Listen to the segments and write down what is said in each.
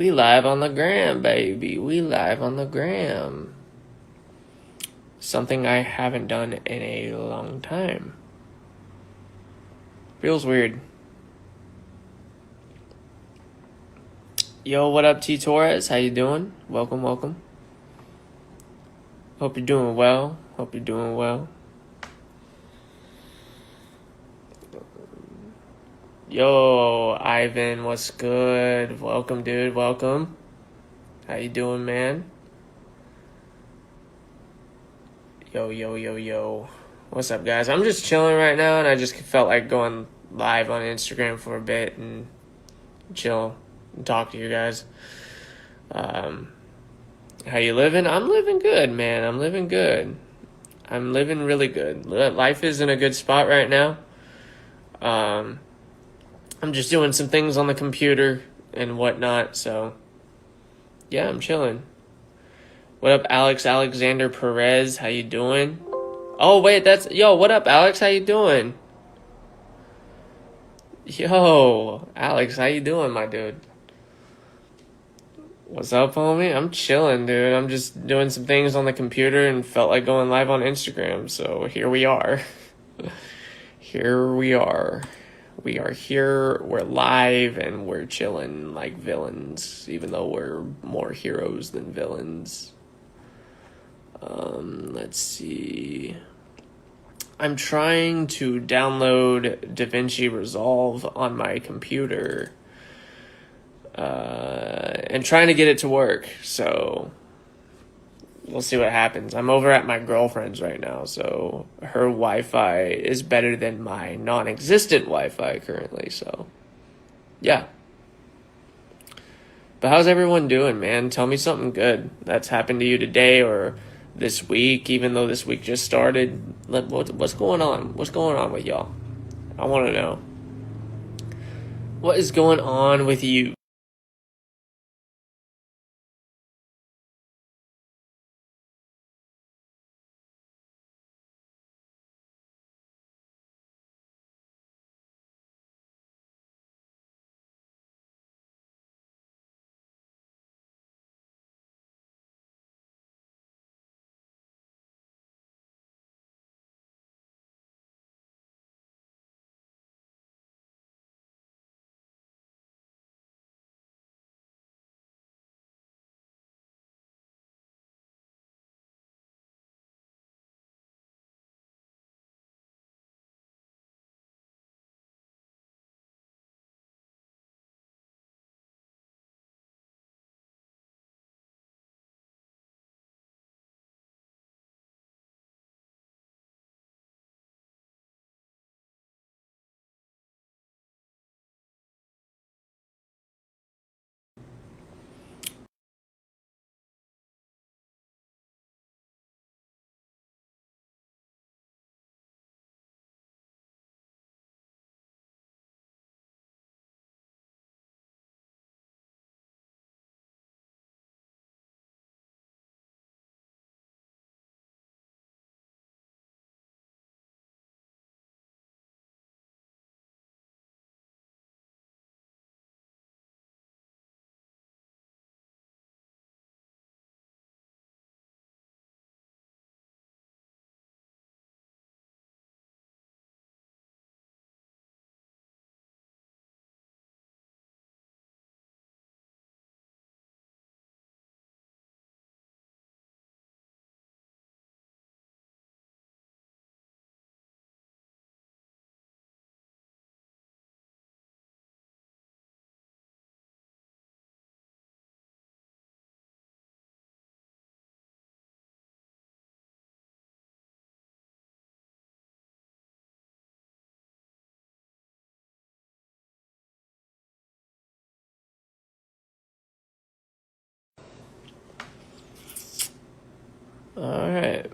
We live on the gram, baby. We live on the gram. Something I haven't done in a long time. Feels weird. Yo, what up, T Torres? How you doing? Welcome, welcome. Hope you're doing well. Hope you're doing well. Yo, Ivan, what's good? Welcome, dude. Welcome. How you doing, man? Yo. What's up, guys? I'm just chilling right now, and I just felt like going live on Instagram for a bit and chill and talk to you guys. How you living? I'm living good, man. I'm living good. I'm living really good. Life is in a good spot right now. I'm just doing some things on the computer and whatnot, so yeah, I'm chilling. What up, Alexander Perez? How you doing? Oh, wait, what up, Alex? How you doing? Yo, Alex, how you doing, my dude? What's up, homie? I'm chilling, dude. I'm just doing some things on the computer and felt like going live on Instagram, so here we are. Here we are. We are here, we're live, and we're chilling like villains, even though we're more heroes than villains. Let's see. I'm trying to download DaVinci Resolve on my computer and trying to get it to work, so we'll see what happens. I'm over at my girlfriend's right now, so her Wi-Fi is better than my non-existent Wi-Fi currently, so yeah. But how's everyone doing, man? Tell me something good that's happened to you today or this week, even though this week just started. What's going on? What's going on with y'all? I want to know. What is going on with you? All right.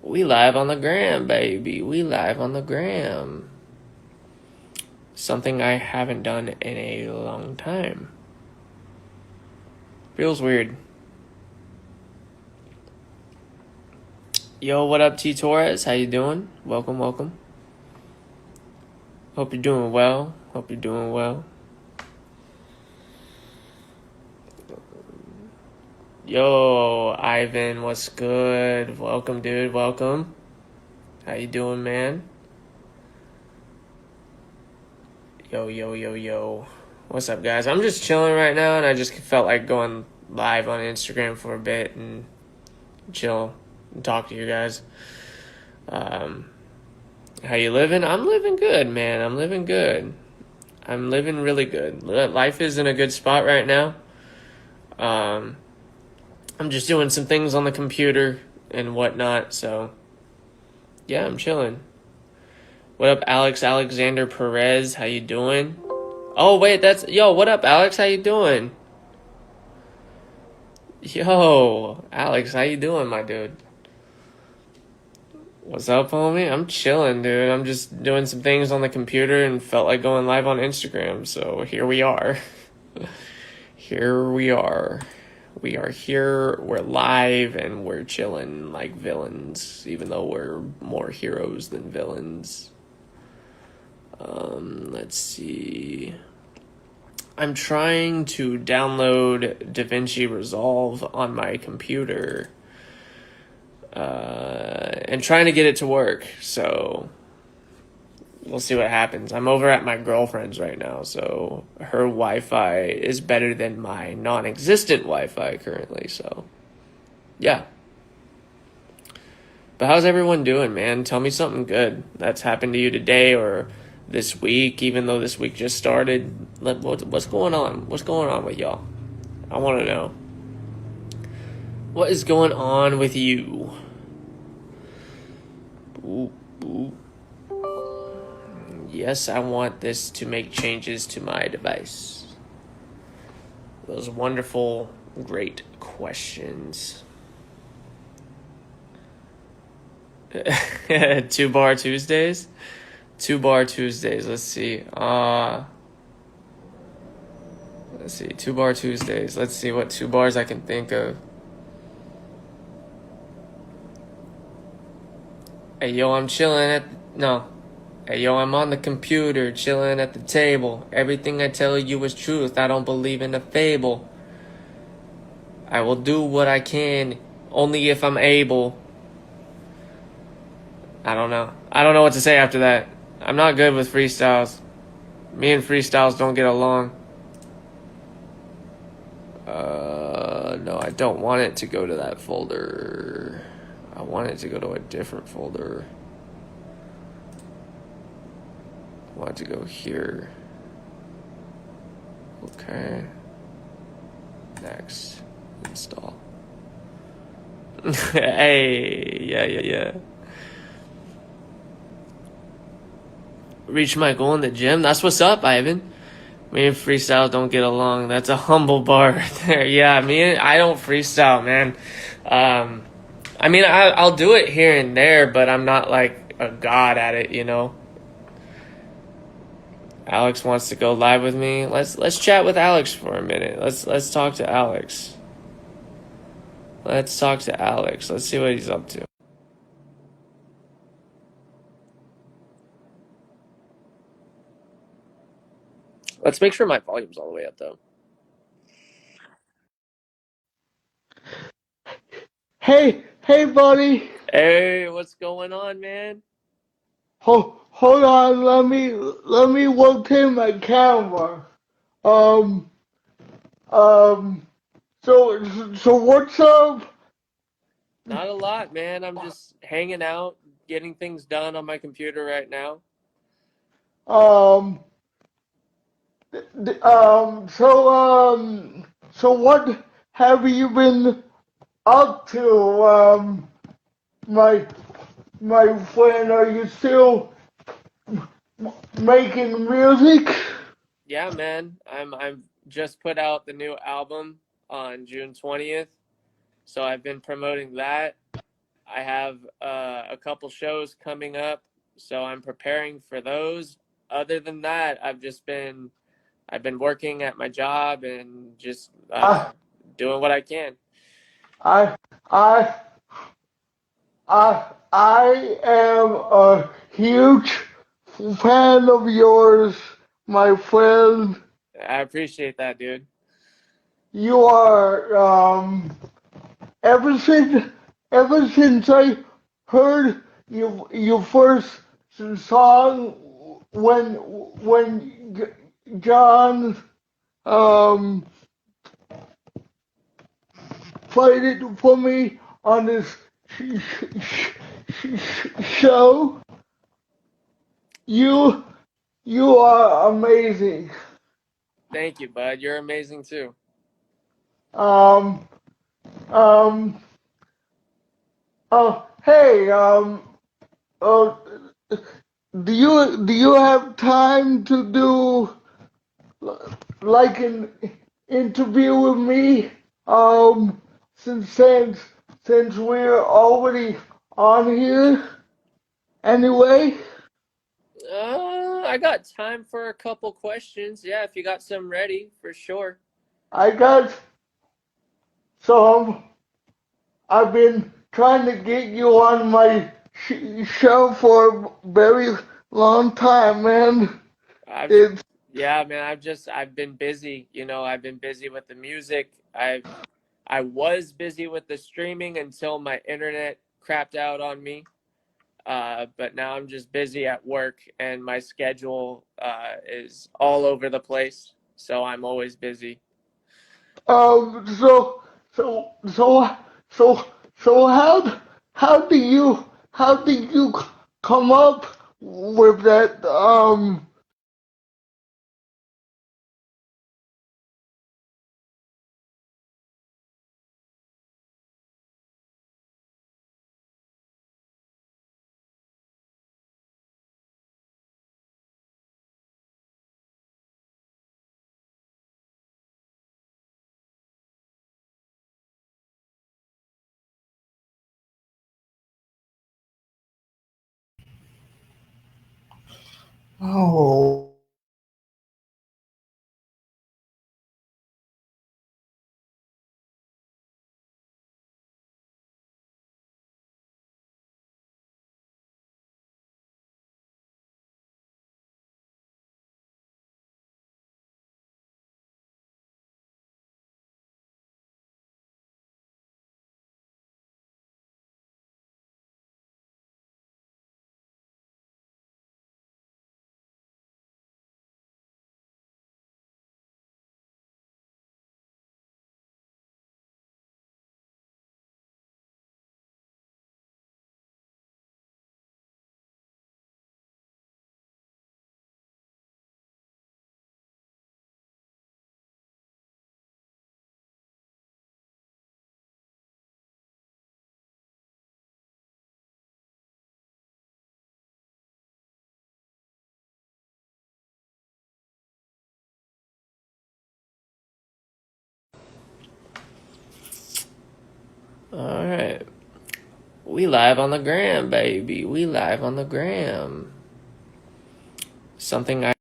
We live on the gram, baby. We live on the gram. Something I haven't done in a long time. Feels weird. Yo, what up, T Torres? How you doing? Welcome, welcome. Hope you're doing well. Hope you're doing well. Yo, Ivan, what's good? Welcome, dude. Welcome. How you doing, man? Yo, yo, yo, yo. What's up, guys? I'm just chilling right now, and I just felt like going live on Instagram for a bit and chill and talk to you guys. Um, how you living? I'm living good, man. I'm living good. I'm living really good. Life is in a good spot right now. Um, I'm just doing some things on the computer and whatnot, so yeah, I'm chilling. What up, Alexander Perez? How you doing? Oh wait, that's yo. What up, Alex? How you doing? Yo, Alex, how you doing, my dude? What's up, homie? I'm chilling, dude. I'm just doing some things on the computer and felt like going live on Instagram, so here we are. Here we are. We are here, we're live, and we're chilling like villains, even though we're more heroes than villains. Let's see. I'm trying to download DaVinci Resolve on my computer and trying to get it to work. So we'll see what happens. I'm over at my girlfriend's right now, so her Wi-Fi is better than my non-existent Wi-Fi currently. So yeah. But how's everyone doing, man? Tell me something good that's happened to you today or this week, even though this week just started. What's going on? What's going on with y'all? I want to know. What is going on with you? Ooh, ooh. Yes, I want this to make changes to my device. Those wonderful, great questions. 2-bar Tuesdays? 2-bar Tuesdays. Let's see. Let's see. 2-bar Tuesdays. Let's see what 2 bars I can think of. Hey, yo, I'm chilling at... No. Hey, yo, I'm on the computer, chilling at the table. Everything I tell you is truth. I don't believe in a fable. I will do what I can, only if I'm able. I don't know. I don't know what to say after that. I'm not good with freestyles. Me and freestyles don't get along. No, I don't want it to go to that folder. I want it to go to a different folder. I want it to go here. Okay. Next. Install. Hey, yeah. Reach my goal in the gym. That's what's up, Ivan. Me and freestyle don't get along. That's a humble bar right there. Yeah, I don't freestyle, man. I'll do it here and there, but I'm not like a god at it, you know. Alex wants to go live with me. Let's chat with Alex for a minute. Let's talk to Alex. Let's talk to Alex. Let's see what he's up to. Let's make sure my volume's all the way up, though. Hey, buddy. Hey, what's going on, man? Hold on. Let me rotate my camera. Um, um. So what's up? Not a lot, man. I'm just hanging out, getting things done on my computer right now. Um. So what have you been up to? My my friend, are you still making music? Yeah, man. I'm just put out the new album on June 20th. So I've been promoting that. I have a couple shows coming up, so I'm preparing for those. Other than that, I've been working at my job and just I doing what I can. I I I am a huge fan of yours, my friend. I appreciate that, dude. You are ever since ever since I heard your first song when John um played it for me on his show, you you are amazing. Thank you, bud. You're amazing too. Um um hey uh do you have time to do like an interview with me? Since we're already on here anyway. I got time for a couple questions. Yeah, if you got some ready, for sure. I got some. I've been trying to get you on my show for a very long time, man. I've It's Yeah, man, I've been busy. I've been busy with the music. I was busy with the streaming until my internet crapped out on me. But now I'm just busy at work, and my schedule is all over the place. So I'm always busy. um. So so so so how do you come up with that Oh. All right. We live on the gram, baby. We live on the gram. Something I.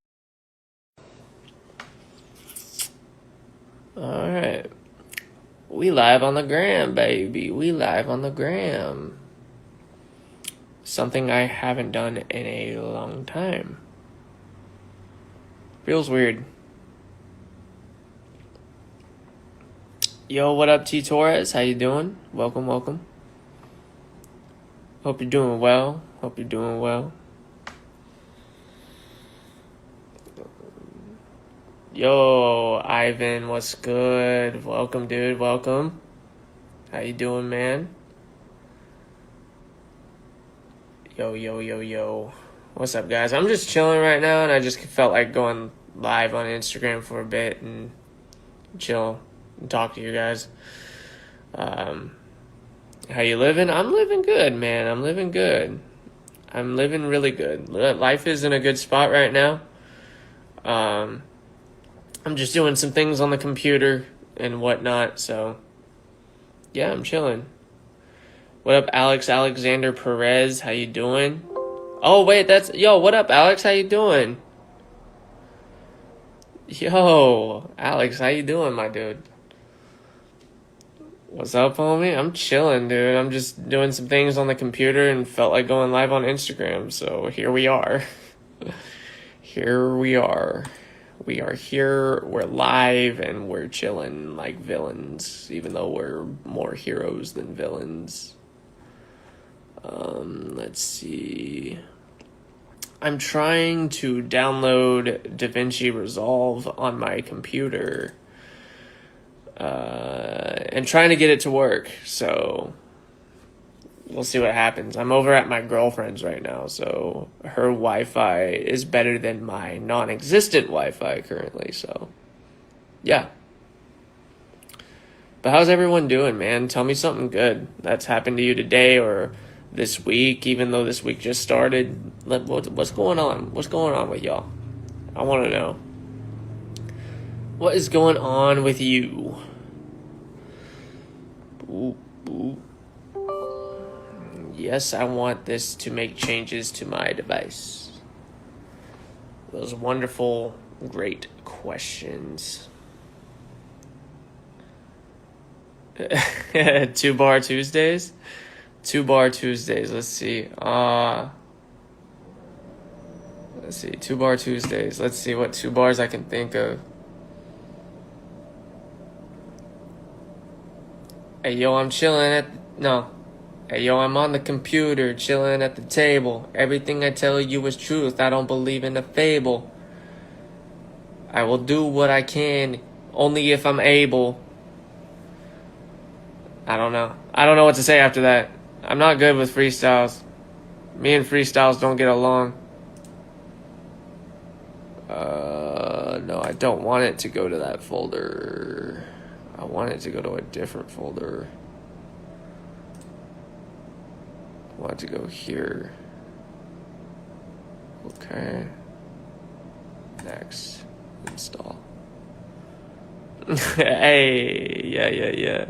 All right. We live on the gram, baby. We live on the gram. Something I haven't done in a long time. Feels weird. Yo, what up, T Torres? How you doing? Welcome, welcome. Hope you're doing well. Hope you're doing well. Yo, Ivan, what's good? Welcome, dude. Welcome. How you doing, man? Yo, yo, yo, yo. What's up, guys? I'm just chilling right now, and I just felt like going live on Instagram for a bit and chill and talk to you guys. How you living? I'm living good, man. I'm living good. I'm living really good. Life is in a good spot right now. I'm just doing some things on the computer and whatnot, so yeah, I'm chilling. What up, Alexander Perez? How you doing? Oh wait, what up, Alex? How you doing? Yo, Alex, how you doing, my dude? What's up, homie? I'm chilling, dude. I'm just doing some things on the computer and felt like going live on Instagram, so here we are. Here we are. We are here, we're live, and we're chilling like villains, even though we're more heroes than villains. Let's see. I'm trying to download DaVinci Resolve on my computer and trying to get it to work, so we'll see what happens. I'm over at my girlfriend's right now, so her Wi-Fi is better than my non-existent Wi-Fi currently, so yeah. But how's everyone doing, man? Tell me something good that's happened to you today or this week, even though this week just started. What's going on? What's going on with y'all? I want to know. What is going on with you? Ooh, ooh. Yes, I want this to make changes to my device. Those wonderful, great questions. 2-bar Tuesdays? 2-bar Tuesdays. Let's see. 2-bar Tuesdays. Let's see what 2 bars I can think of. Hey, yo, I'm chilling at... No. Hey, yo, I'm on the computer, chilling at the table. Everything I tell you is truth. I don't believe in a fable. I will do what I can, only if I'm able. I don't know. I don't know what to say after that. I'm not good with freestyles. Me and freestyles don't get along. No, I don't want it to go to that folder. I want it to go to a different folder. I want it to go here. Okay. Next. Install. Hey, yeah.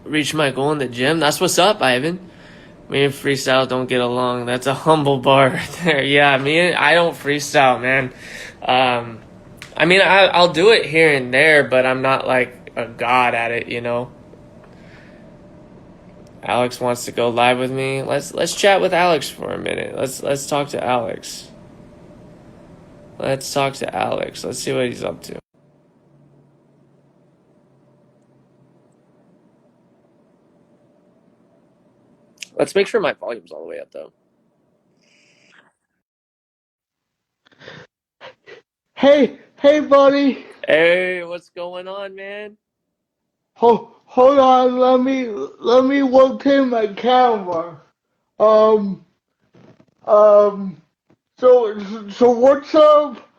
Reach my goal in the gym. That's what's up, Ivan. Me and freestyle don't get along. That's a humble bar right there. Yeah, I don't freestyle, man. I'll do it here and there, but I'm not like a god at it, you know. Alex wants to go live with me. Let's chat with Alex for a minute. Let's talk to Alex. Let's talk to Alex. Let's see what he's up to. Let's make sure my volume's all the way up, though. Hey, buddy. Hey, what's going on, man? Hold on. Let me rotate my camera. Um, so what's up?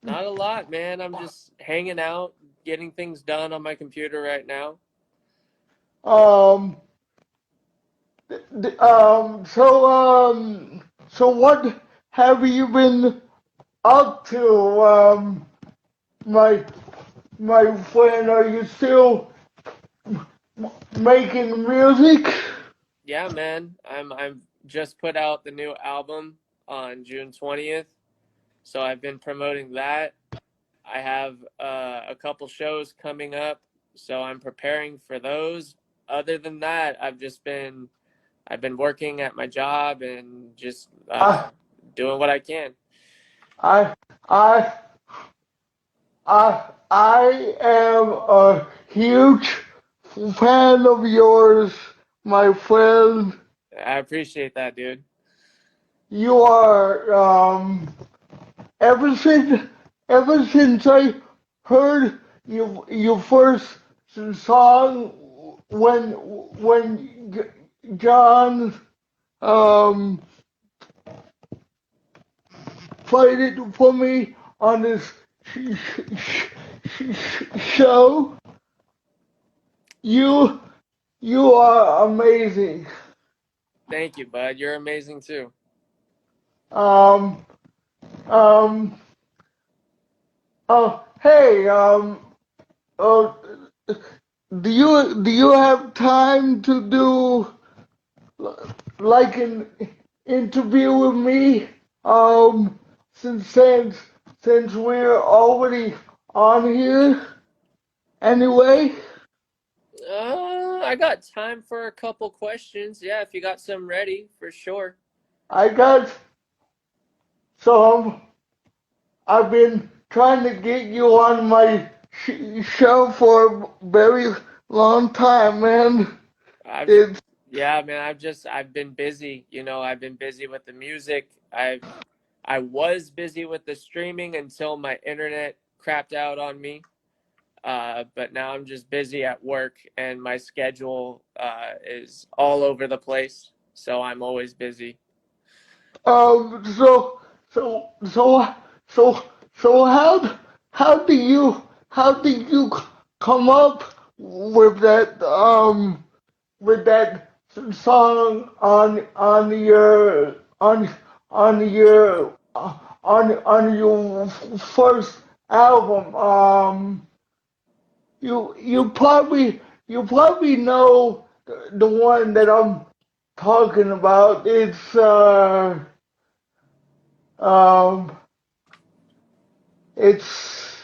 Not a lot, man. I'm just hanging out, getting things done on my computer right now. Um, so what have you been up to? My friend, are you still making music? Yeah, man. I'm just put out the new album on June 20th. So I've been promoting that. I have a couple shows coming up, so I'm preparing for those. Other than that, I've been working at my job and just I doing what I can. I I I am a huge fan of yours, my friend. I appreciate that, dude. You are ever since I heard your first song when John um played it for me on his show. You are amazing. Thank you, bud. You're amazing too. Um hey uh do you have time to do like an interview with me? Since we're already on here anyway. I got time for a couple questions. Yeah, if you got some ready, for sure. I got So I've been trying to get you on my show for a very long time, man. I've It's Yeah, man, I've been busy. I've been busy with the music. I was busy with the streaming until my internet crapped out on me. But now I'm just busy at work, and my schedule is all over the place. So I'm always busy. um. So so so so how do you come up with that song on your on your first album? You probably know the one that I'm talking about. Um it's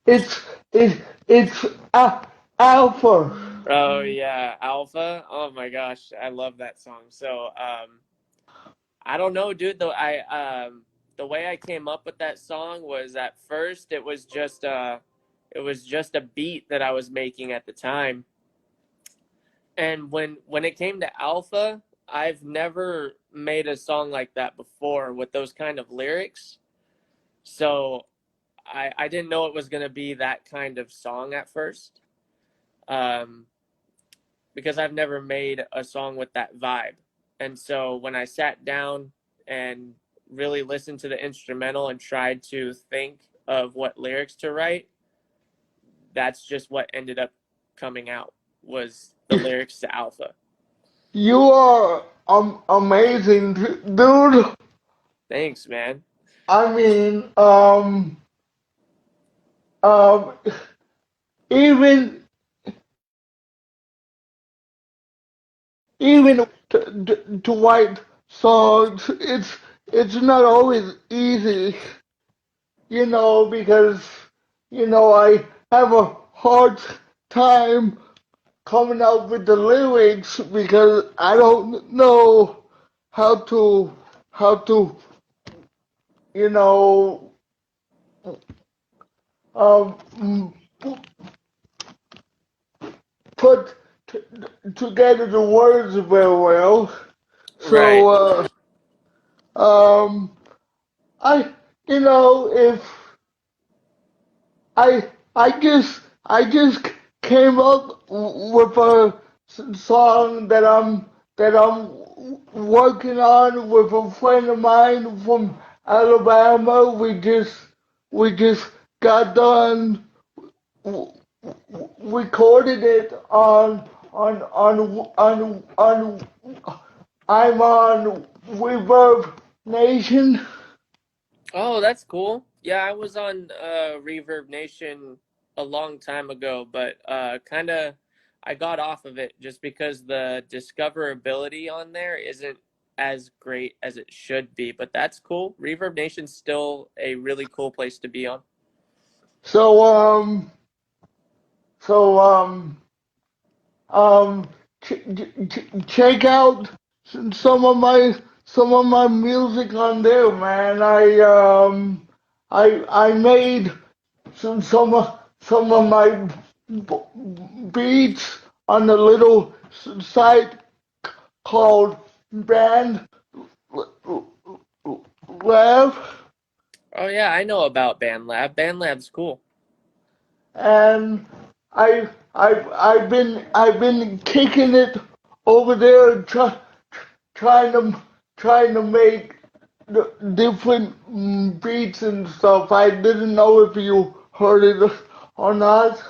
it's it's Alpha. Oh yeah, Alpha. Oh my gosh, I love that song. So I don't know, dude. Though the way I came up with that song was at first it was just a beat that I was making at the time. And when it came to Alpha, I've never made a song like that before with those kind of lyrics. So I didn't know it was gonna be that kind of song at first. Um, because I've never made a song with that vibe. And so when I sat down and really listened to the instrumental and tried to think of what lyrics to write, that's just what ended up coming out was the lyrics to Alpha. You are amazing, dude. Thanks, man. I mean, um, even even to write songs, it's not always easy, because I have a hard time coming up with the lyrics because I don't know how to you know um put t- together the words very well. Right. So um I if I just came up with a song that I'm working on with a friend of mine from Alabama. We just got done recorded it on I'm on Reverb Nation. Oh, that's cool. Yeah, I was on Reverb Nation a long time ago, but kind of I got off of it just because the discoverability on there isn't as great as it should be. But that's cool. Reverb Nation's still a really cool place to be on. So so um check out some of my music on there, man. I made some of my beats on a little site called Band Lab, Oh yeah, I know about BandLab. BandLab's cool. and I've been kicking it over there, trying to trying to make the different beats and stuff. I didn't know if you heard it or not.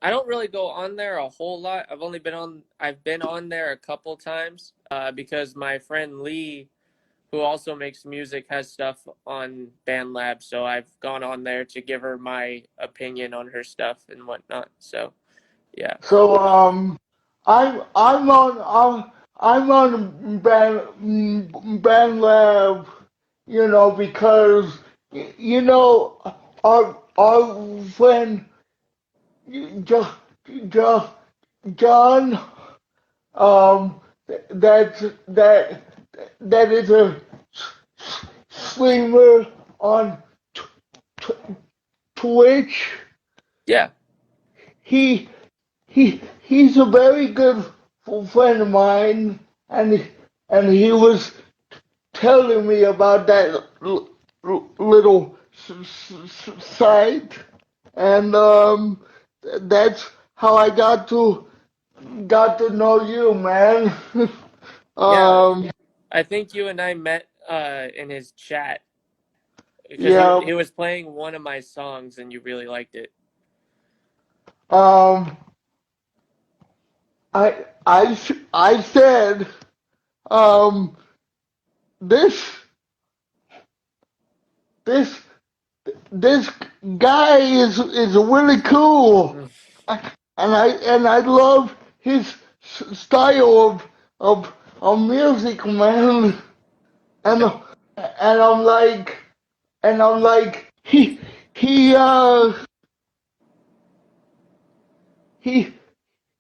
I don't really go on there a whole lot. I've been on there a couple times because my friend Lee, who also makes music, has stuff on BandLab. So I've gone on there to give her my opinion on her stuff and whatnot. So yeah. So I'm on band lab, because our friend Jo- Jo- John, um that that is a streamer on t- Twitch. Yeah. He he's a very good friend of mine, and he was telling me about that little site, and that's how I got to know you, man. Yeah. um, I think you and I met in his chat because yeah. he was playing one of my songs and you really liked it. Um, I said, um, this this this guy is really cool, and I love his style of music, man. And I'm like he uh he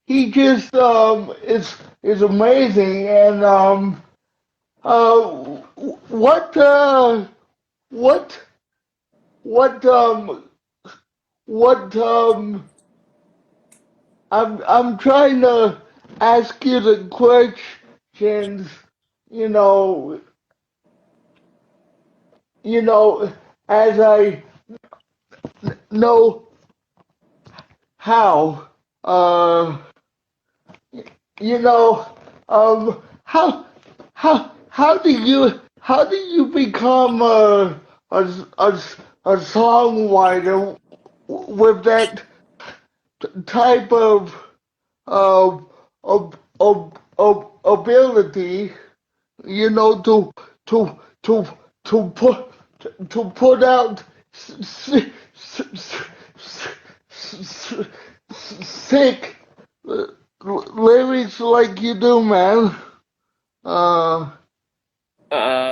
he just is amazing. And uh what uh what what what I'm trying to ask you the questions, you know, as I know how. You know, how do you become a, a, a songwriter with that type of ability, to to to to put to put out sick lyrics like you do, man. Uh,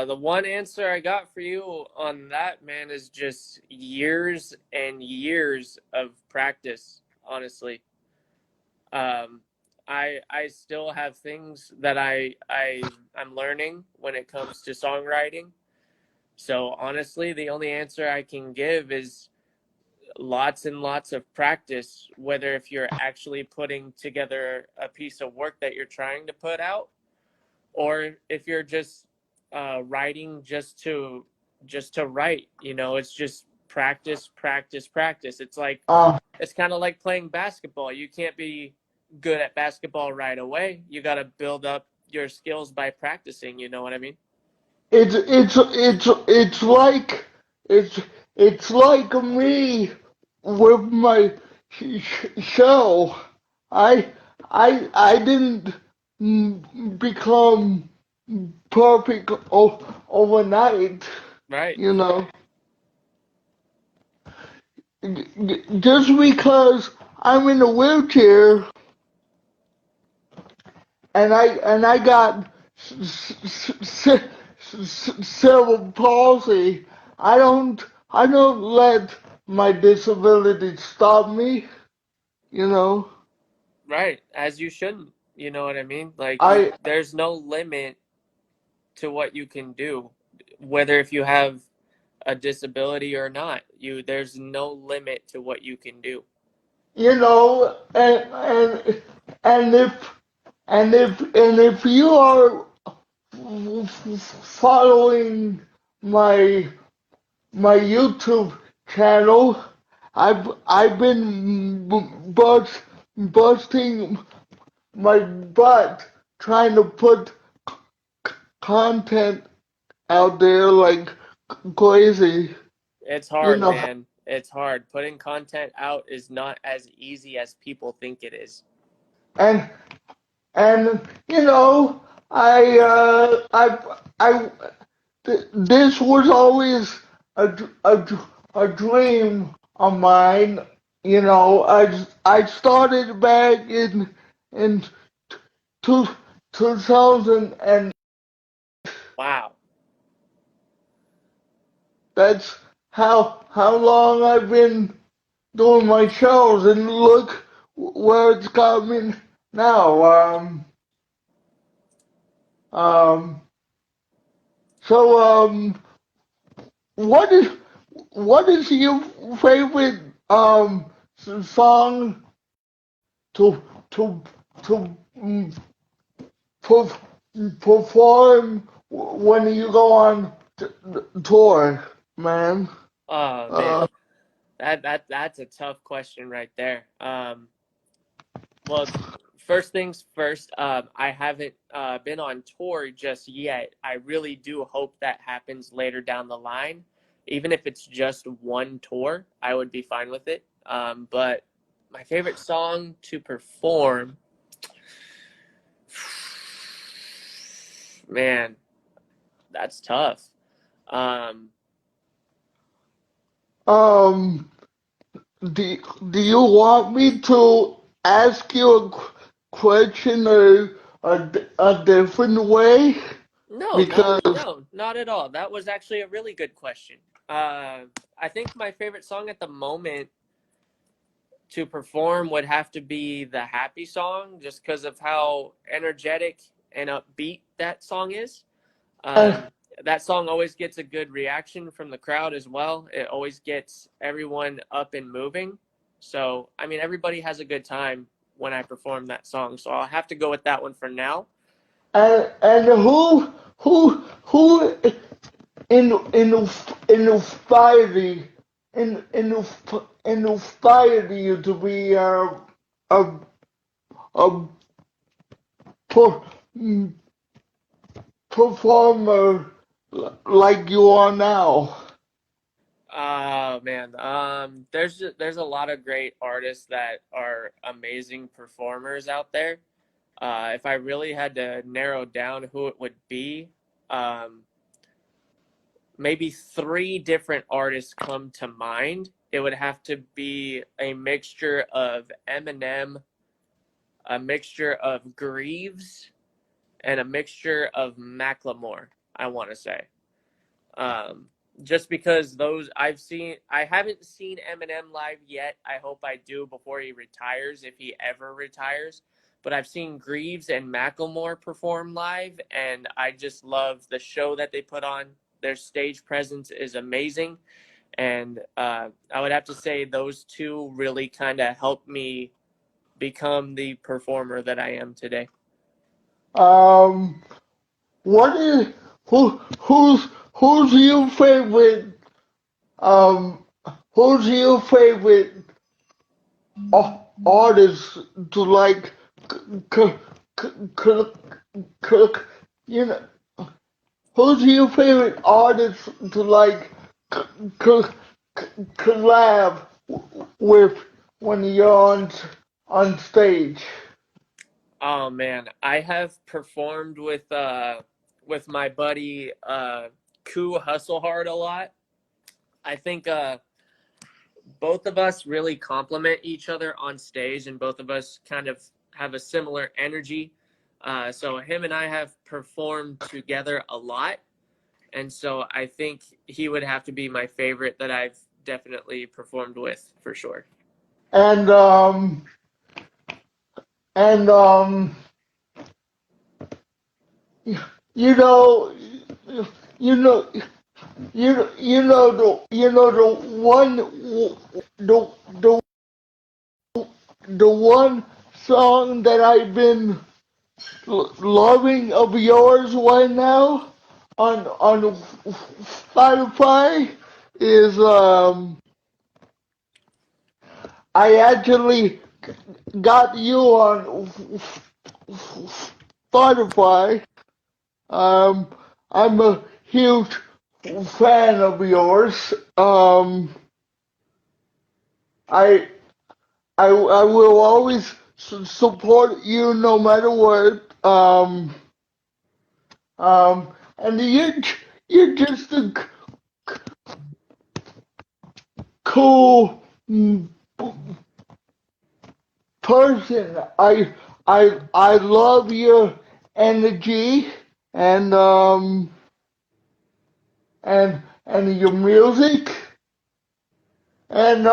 The one answer I got for you on that, man, is just years and years of practice, honestly. Um, I still have things that I'm learning when it comes to songwriting. So honestly, the only answer I can give is lots and lots of practice, whether if you're actually putting together a piece of work that you're trying to put out, or if you're just writing just to write. It's just practice, practice, practice. uh, It's kind of like playing basketball. You can't be good at basketball right away. You got to build up your skills by practicing. You know what I mean? it's it's like me with my show. I I didn't become perfect overnight. Right. You know, just because I'm in a wheelchair and I got cerebral palsy. I don't let my disability stop me. You know, Right. As you shouldn't. You know what I mean? I There's no limit to what you can do, whether if you have a disability or not. There's no limit to what you can do. and if you are following my my YouTube channel, I've been busting my butt trying to put content out there like crazy, It's you hard, know. man. It's hard. Putting content out is not as easy as people think it is. And and I this was always a dream of mine. I started back in two, 2000, and Wow. that's how long I've been doing my shows, and look where it's got me now. Um, So what is what is your favorite song to to to perf- perform when you go on tour, man? Oh man, Uh, that's a tough question right there. Well, first things first, I haven't been on tour just yet. I really do hope that happens later down the line. Even if it's just one tour, I would be fine with it. But my favorite song to perform, man, that's tough. Um, um, do you want me to ask you a question a different way? no, Because not at all. That was actually a really good question. Uh, I think my favorite song at the moment to perform would have to be the happy song just because of how energetic and upbeat that song is. uh, That song always gets a good reaction from the crowd as well. It always gets everyone up and moving. So, I mean, everybody has a good time when I perform that song. So I'll have to go with that one for now. and who inspired you inspired you to be a a per, performer like you are now? Oh man, there's a lot of great artists that are amazing performers out there. If I really had to narrow down who it would be, um, maybe three different artists come to mind. It would have to be a mixture of Eminem, a mixture of Greaves, and a mixture of Macklemore. I want to say, um, just because those I haven't seen Eminem live yet. I hope I do before he retires, if he ever retires. But I've seen Greaves and Macklemore perform live, and I just love the show that they put on. Their stage presence is amazing, and I would have to say those two really kind of helped me become the performer that I am today. Um, what is who's your favorite um who's your favorite artist to like c- c- c- c- you know who's your favorite artist to like c- c- collab with when you're on stage? Oh man, I have performed with my buddy Koo Hustle Hard a lot. I think both of us really complement each other on stage, and both of us kind of have a similar energy. So him and I have performed together a lot, and so I think he would have to be my favorite that I've definitely performed with for sure. And and you know you know the one the the the one song that I've been loving of yours right now on Spotify is I actually got you on Spotify. Um, I'm a huge fan of yours. I I will always support you no matter what. And you're just a cool person. I love your energy and and your music. And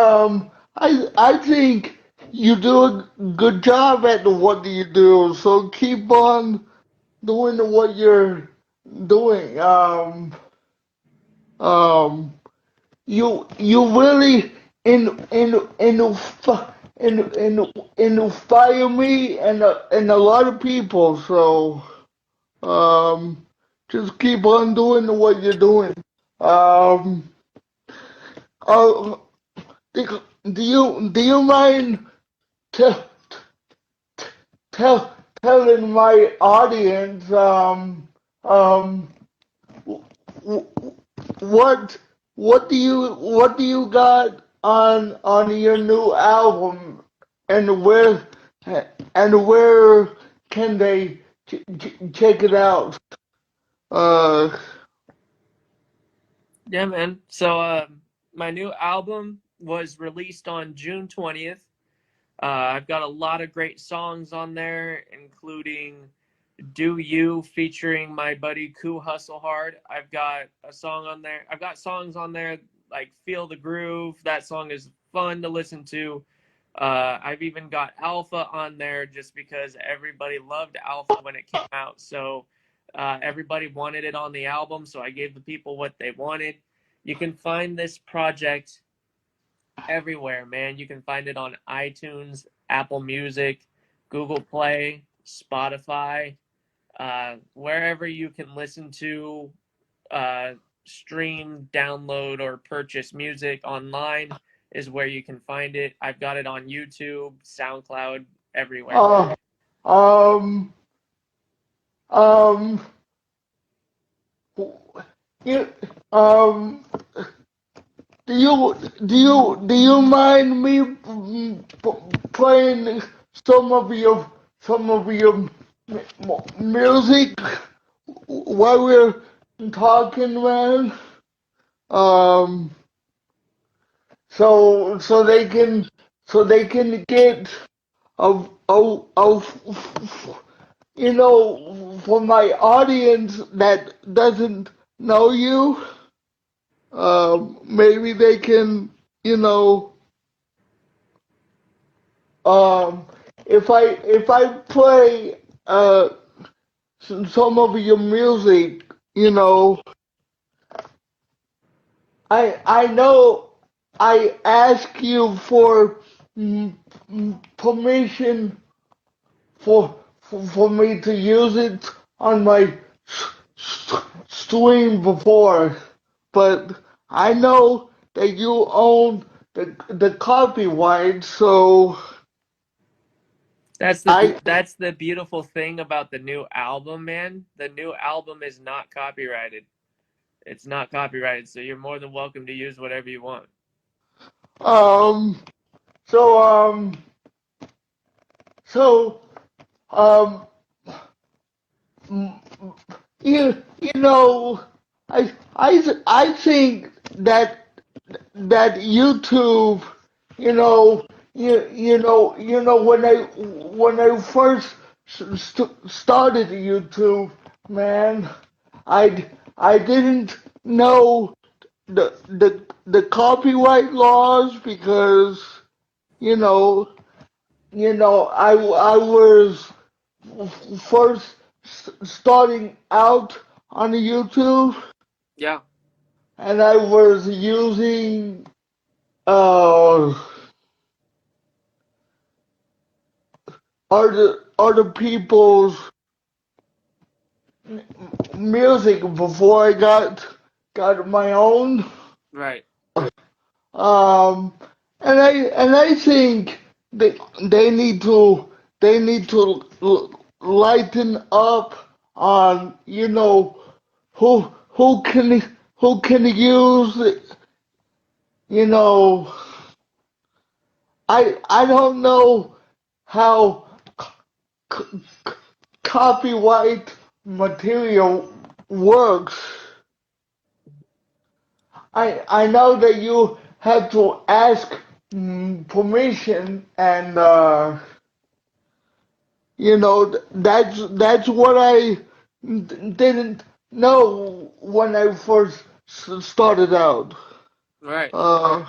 I think you do a good job at what you do. So keep on doing what you're doing. Um, you really inspire me and a lot of people. So just keep on doing what you're doing. Um, uh, do you mind t- telling my audience um w- what what do you got on your new album, and where can they check it out? Uh, Yeah, man. So my new album was released on June 20th. I've got a lot of great songs on there, including Do You featuring my buddy Koo Hustle Hard. I've got a song on there. I've got songs on there like Feel the Groove. That song is fun to listen to. I've even got Alpha on there just because everybody loved Alpha when it came out. So everybody wanted it on the album. So I gave the people what they wanted. You can find this project everywhere, man. You can find it on iTunes, Apple Music, Google Play, Spotify, wherever you can listen to, uh, stream, download, or purchase music online is where you can find it. I've got it on YouTube, SoundCloud, everywhere, man. uh, um, um, you, um, do you mind me playing some of your music while we're talking, man? Um, so they can get a for my audience that doesn't know you, maybe they can, you know, um, if I play some of your music, I know I ask you for permission for me to use it on my stream before, but I know that you own the copyright, so I That's the beautiful thing about the new album, man. The new album is not copyrighted. It's not copyrighted, so you're more than welcome to use whatever you want. um so um so um you know I think that YouTube, when I first started YouTube, man, I didn't know the copyright laws because you know I was first starting out on YouTube, Yeah. and I was using uh other people's music before I got my own. Right. Um, and I think they need to lighten up on who can use it. You know, I don't know how c- copyright material works. I know that you have to ask permission, and that's what I didn't know when I first started out. Right. Uh,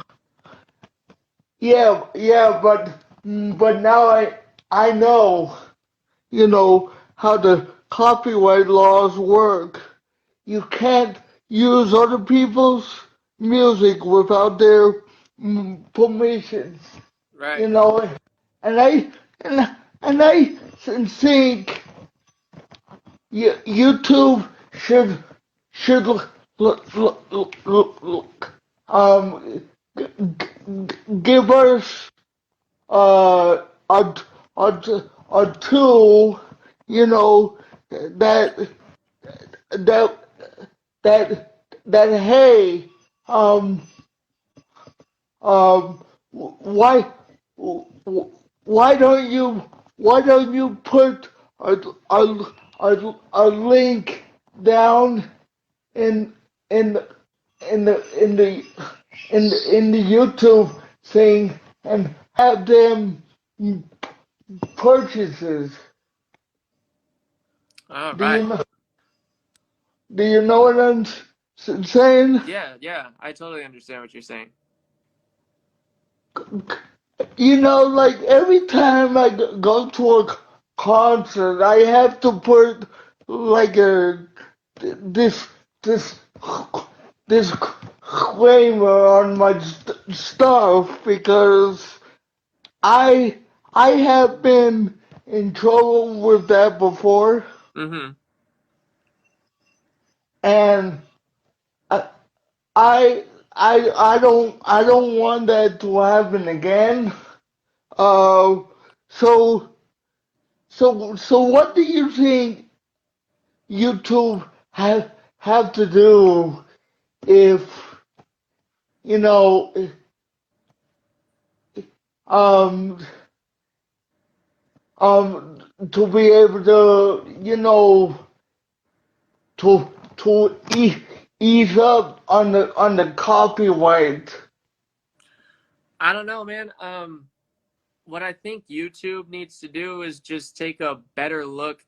yeah, but now I know how the copyright laws work, you can't use other people's music without their permission. Right. You know, and I and I think YouTube should um give us uh a a tool, you know, that that that hey, um um why why don't you put a, a link down in in the in the in the in the YouTube thing and have them purchases. All Do you right. know? Do you know what I'm saying? Yeah, yeah. I totally understand what you're saying. You know, like every time I go to a concert, I have to put like a this this disclaimer on my stuff because I I have been in trouble with that before, Mm-hmm. and I I don't want that to happen again. Uh, so so what do you think YouTube have to do if you know um to be able to to ease up on the copyright? I don't know, man. What I think YouTube needs to do is just take a better look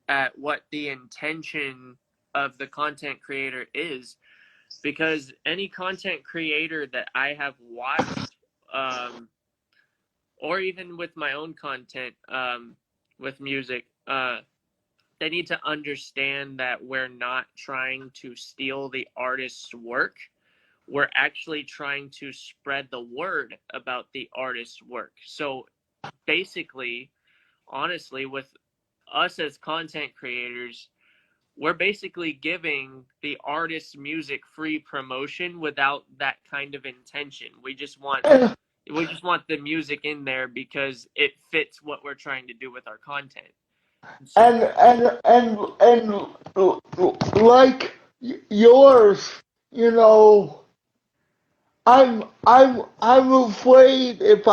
at what the intention of the content creator is, because any content creator that I have watched, um, or even with my own content, with music, they need to understand that we're not trying to steal the artist's work. We're actually trying to spread the word about the artist's work. So basically, honestly, with us as content creators, we're basically giving the artist's music free promotion without that kind of intention. And We just want the music in there because it fits what we're trying to do with our content. So, like yours, you know, I'm afraid if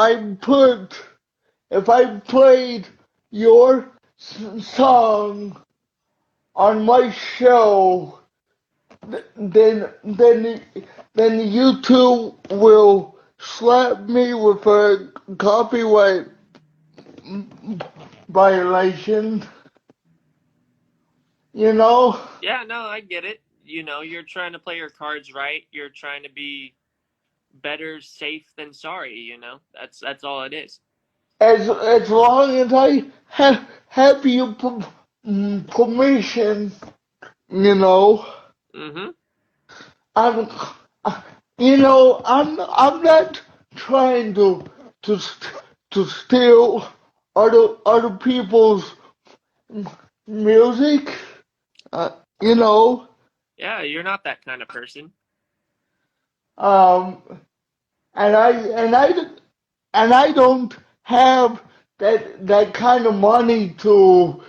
I played your song on my show, then YouTube will slap me with a copyright violation. You know, yeah, no, I get it. You know, you're trying to play your cards right. You're trying to be better safe than sorry, you know? That's all it is. as long as I have your permission, you know, Mhm. I'm, you know, I'm not trying to to steal other people's music. Uh, you know, Yeah, you're not that kind of person. um, and I don't have that kind of money to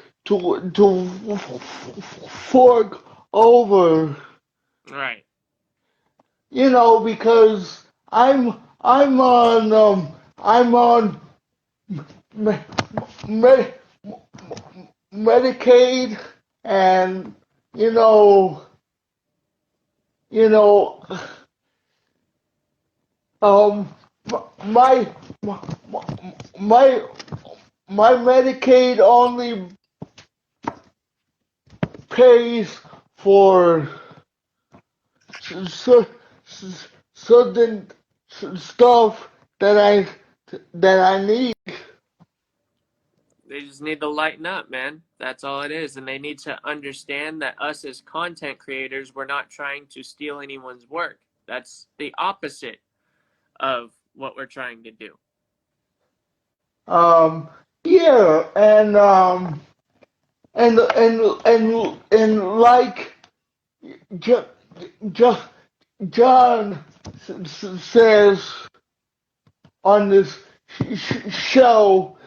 fork over. Right. You know, because I'm on me, me, Medicaid, and you know you know um my my my Medicaid only pays for cer- certain stuff that I need. They just need to lighten up, man. That's all it is. And they need to understand that us as content creators, we're not trying to steal anyone's work. That's the opposite of what we're trying to do. Um, yeah, and like J- J- John says on this show,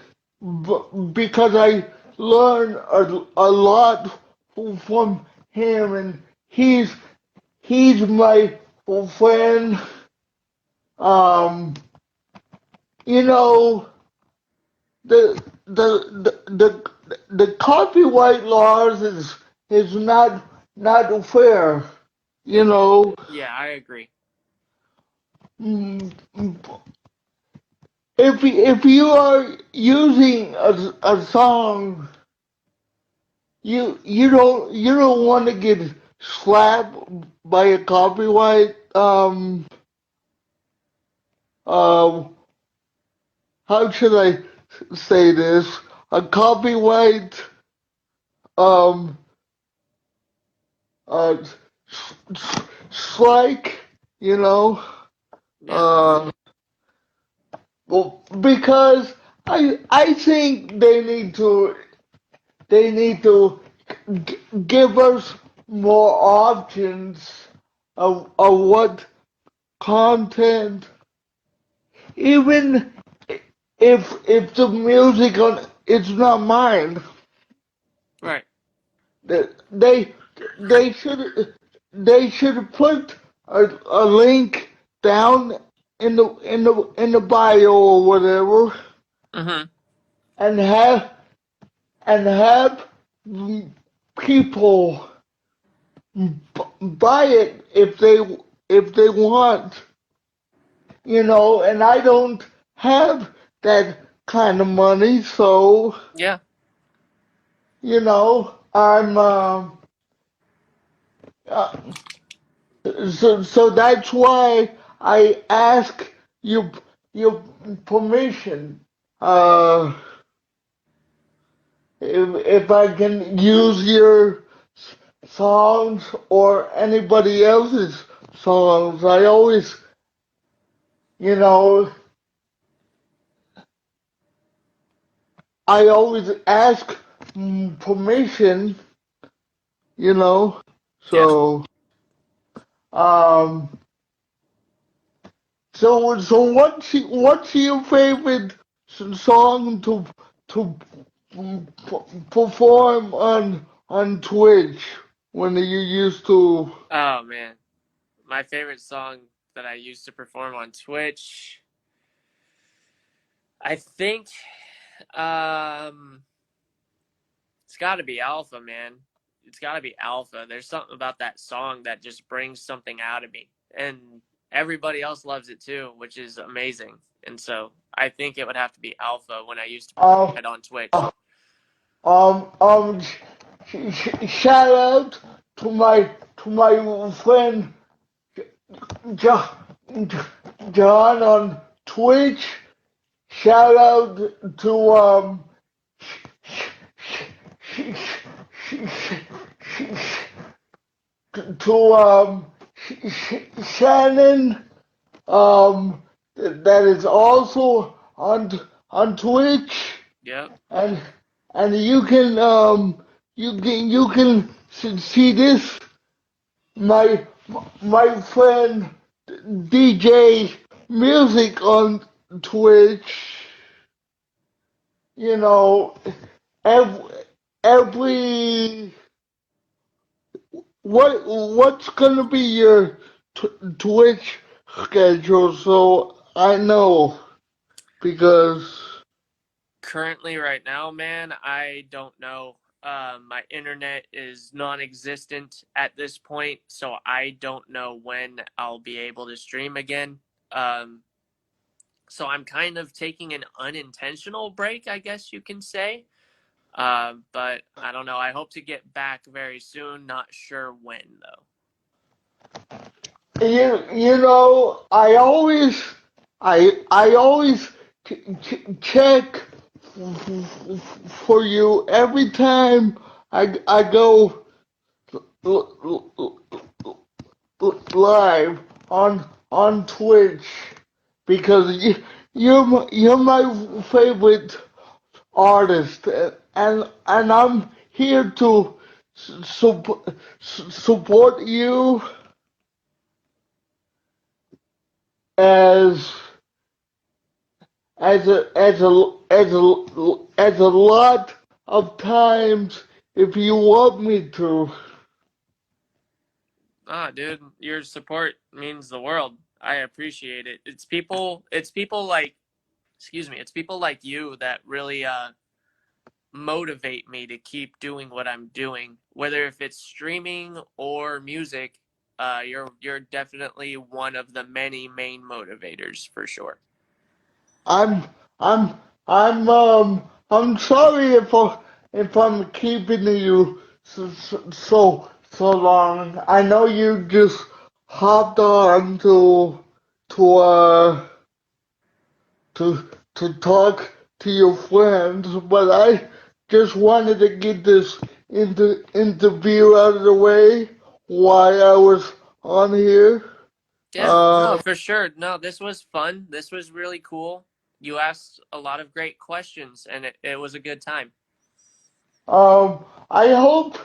because I learn a lot from him, and he's my friend. Um, you know, the the copyright laws is not fair. You know, Yeah, I agree. Mm, if you are using a song, you don't want to get slapped by a copyright uh how should I say this, a copyright um uh strike, you know, Yeah. uh well, because I think they need to give us more options of what content, even if the music on it's not mine, Right. they they should they should put a link down in the bio or whatever, Mm-hmm. and have people buy it if they want, and I don't have that kind of money, so Yeah. I'm uh, so that's why I ask you your permission, uh if I can use your songs or anybody else's songs. You know, I always ask permission, you know. Yeah. So, um, so what's your favorite song to perform on Twitch when you used to? Oh man. My favorite song that I used to perform on Twitch. I think it's gotta be Alpha, man. It's gotta be Alpha. There's something about that song that just brings something out of me. And everybody else loves it too, which is amazing. And so I think it would have to be Alpha when I used to Uh, perform it on Twitch. uh, shout out to my friend Jo- John on Twitch. Shout out to Shannon, that is also on Twitch, Yep. and you can see this, my my friend DJ Music on Twitch. You know, every every what's gonna be your Twitch schedule, so I know, because Currently, right now, man, I don't know. My internet is non-existent at this point, so I don't know when I'll be able to stream again. Um, so I'm kind of taking an unintentional break, I guess you can say. But I don't know. I hope to get back very soon. Not sure when though. I always check for you every time I go live on Twitch because you're my favorite artist, and I'm here to support you as as a lot of times if you want me to. Ah, dude, your support means the world. I appreciate it. It's people like, excuse me, it's people like you that really motivate me to keep doing what I'm doing, whether if it's streaming or music. You're definitely one of the many main motivators for sure. I'm I'm I'm sorry if I'm keeping you so long. I know you just hopped on to to to talk to your friends, but I just wanted to get this interview out of the way while I was on here. Yeah, no, Uh, for sure. No, this was fun. This was really cool. You asked a lot of great questions, and it was a good time. um, I hope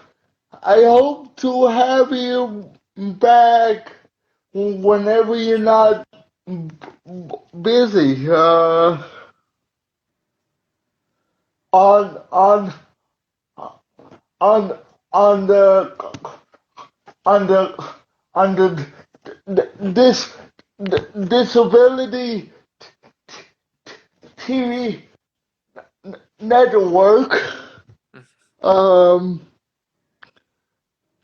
I hope to have you back whenever you're not busy. On on on on the on the on this disability TV network. Um,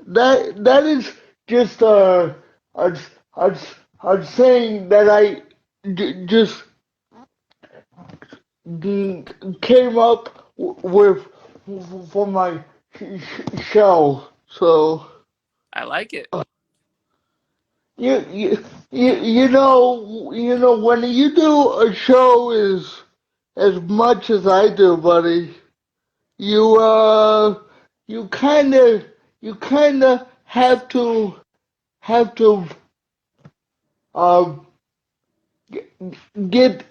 that is just a, a, a saying that I just came up with for my show. So I like it. you you know when you do a show as much as I do, buddy, you you kind of have to uh get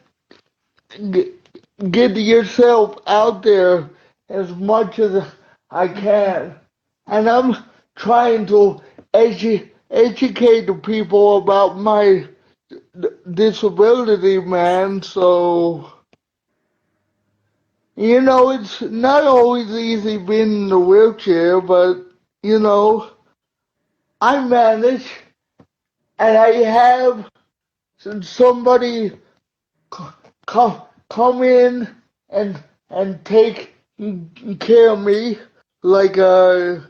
get get yourself out there as much as I can, and I'm trying to educate the people about my disability, man. So it's not always easy being in a wheelchair, but you know, I manage, and I have somebody come in and take care of me like a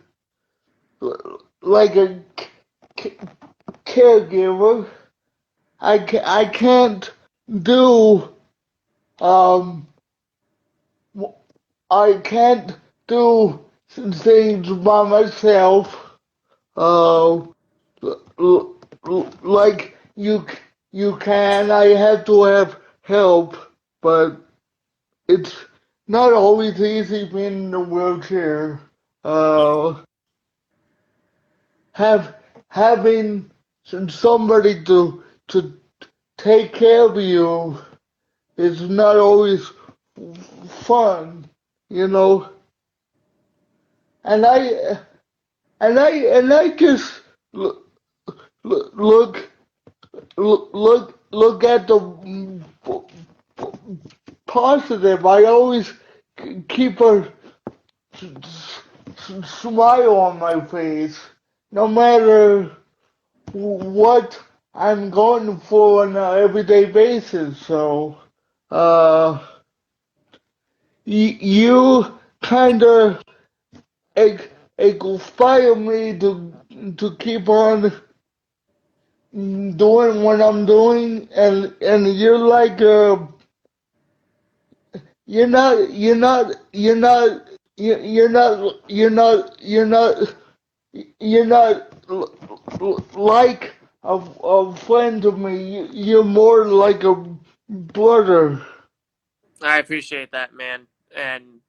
like a caregiver. I can't do um I can't do things by myself. Uh, like you can. I have to have help, but it's not always easy being in a wheelchair. Uh, have having somebody to take care of you is not always fun, you know. And I just look look look at the positive. I always keep a smile on my face, no matter what I'm going for on an everyday basis. So, uh, you kind of inspire me to keep on doing what I'm doing, and you're like you're not you're not like a friend to me. You're more like a brother. I appreciate that, man. And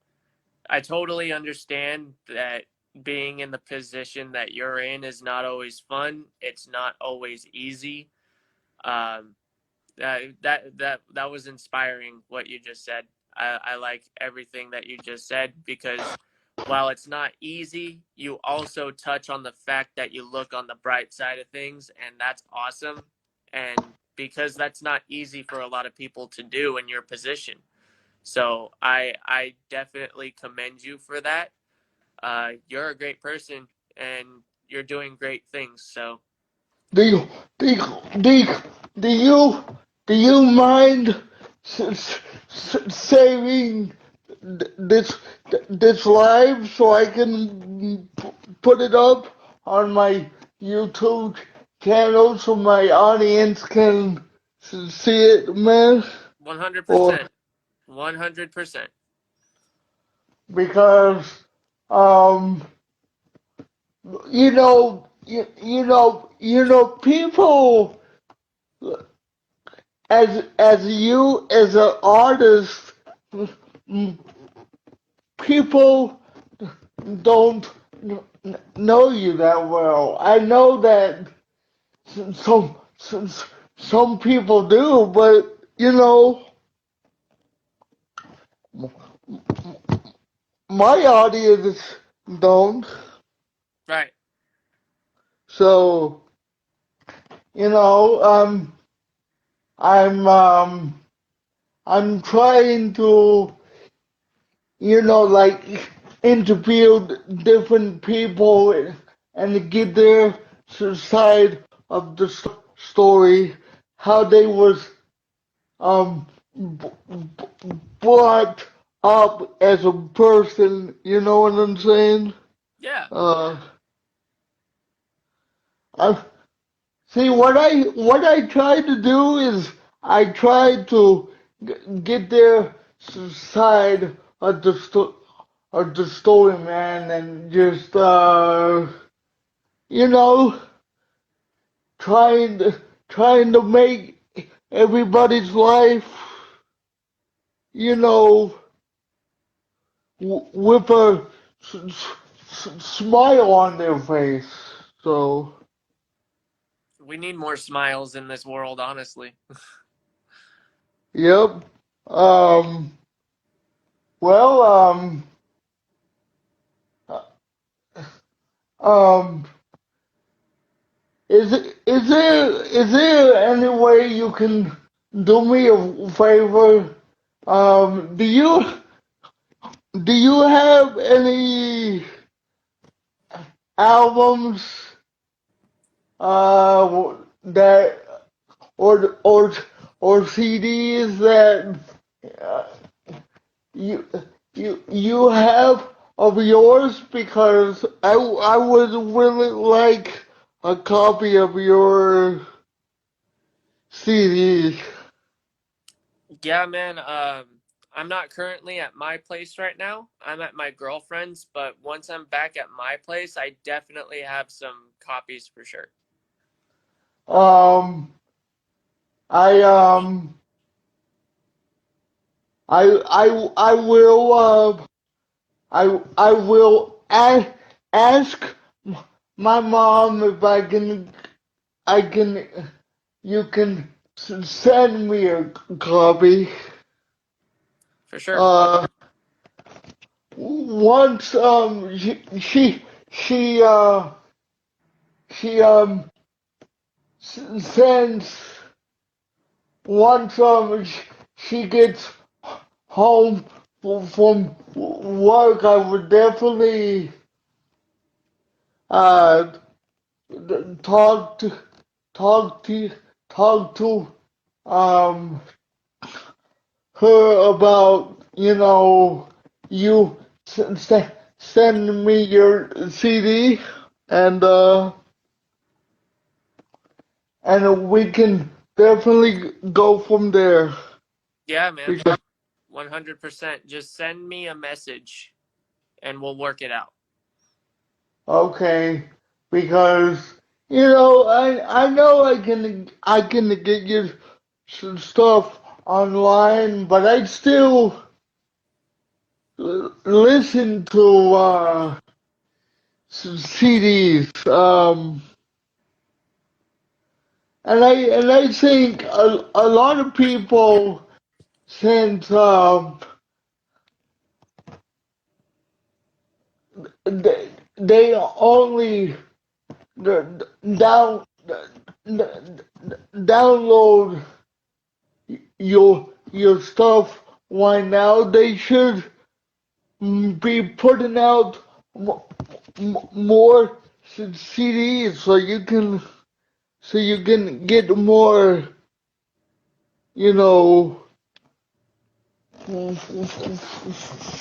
I totally understand that being in the position that you're in is not always fun. It's not always easy. Um, that was inspiring what you just said. I like everything that you just said because while it's not easy, you also touch on the fact that you look on the bright side of things, and that's awesome. And because that's not easy for a lot of people to do in your position. So I definitely commend you for that. You're a great person and you're doing great things. So Do you do you, do you, do you, do you mind saving this this live so I can put it up on my YouTube channel so my audience can see it, man? Or 100%, 100%. because um people as you as an artist, people don't know you that well. I know that some some people do, but my audience don't. Right. So I'm I'm trying to like interview different people and get their side of the story, how they was um brought up as a person. You know what I'm saying? Yeah. Uh, I see what I try to do is I try to get their side of the story, man, and just you know, trying trying to make everybody's life, you know, with a smile on their face. So, We need more smiles in this world, honestly. yep. Um. Well. Um. Is there any way you can do me a favor? Um. Do you do you have any albums that or or CDs that uh, you you have of yours, because I would really like a copy of your CD. Yeah, man. I'm not currently at my place right now. I'm at my girlfriend's, but once I'm back at my place, I definitely have some copies for sure. Um, I I will I will ask my mom if I can you can send me a copy. For sure. Uh, once she sends once she gets home from work, I would definitely uh talk to talk to talk to um her about you send me your CD, and we can definitely go from there. Yeah, man. Because 100%. Just send me a message and we'll work it out. okay, because I know I can get you some stuff online, but I still listen to CDs. And I think a lot of people, since they only down download your stuff right now, they should be putting out more CDs so you can get more, you know,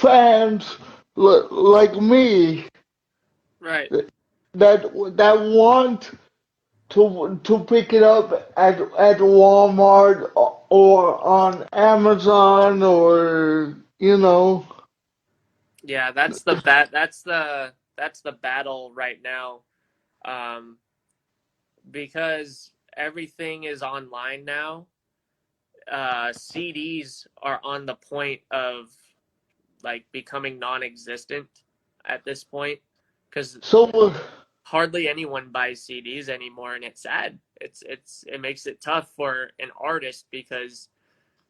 fans like me Right. that want to pick it up at Walmart or on Amazon or Yeah, that's the battle right now. Um, because everything is online now. CDs are on the point of like becoming non-existent at this point because so hardly anyone buys CDs anymore, and it's sad. It makes it tough for an artist because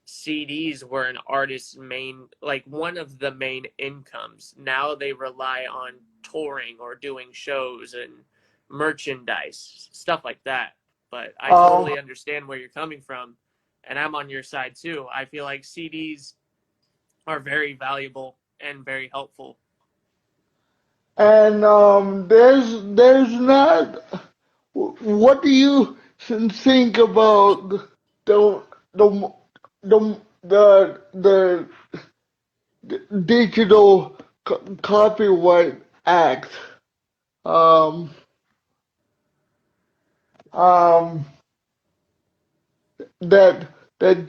CDs were an artist's main, like one of the main incomes. Now they rely on touring or doing shows and merchandise, stuff like that. But I um totally understand where you're coming from, and I'm on your side too. I feel like CDs are very valuable and very helpful. and there's not. What do you think about the the the digital copyright act? Um, um, that that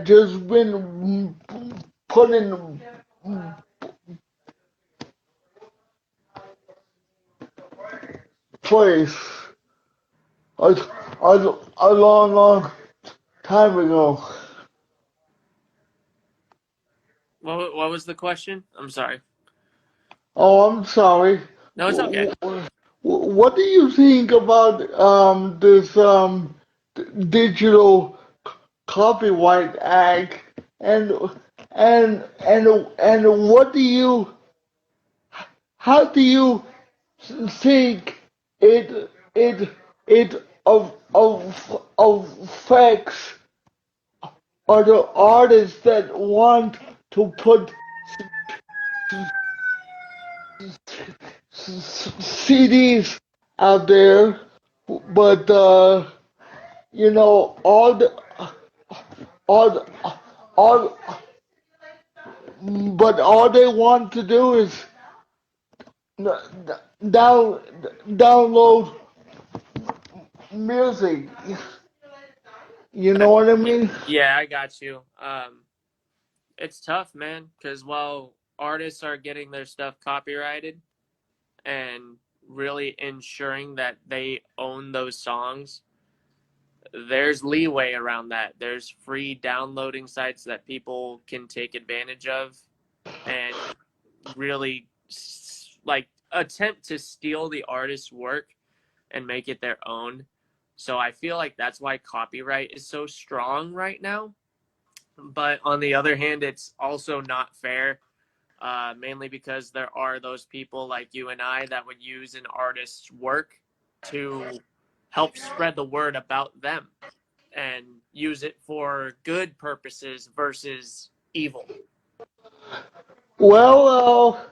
just been put in place a, a long time ago. What was the question? I'm sorry. Oh, I'm sorry. No, it's okay. What do you think about this digital copyright act and and what do you how do you think it affects other artists that want to put CDs out there, but all the all the, all but all they want to do is down download music. You know That, what I mean? yeah, I got you. It's tough, man, because while artists are getting their stuff copyrighted and really ensuring that they own those songs, there's leeway around that. There's free downloading sites that people can take advantage of and really like attempt to steal the artist's work and make it their own. So I feel like that's why copyright is so strong right now. But on the other hand, it's also not fair, mainly because there are those people like you and I that would use an artist's work to help spread the word about them and use it for good purposes versus evil. Well,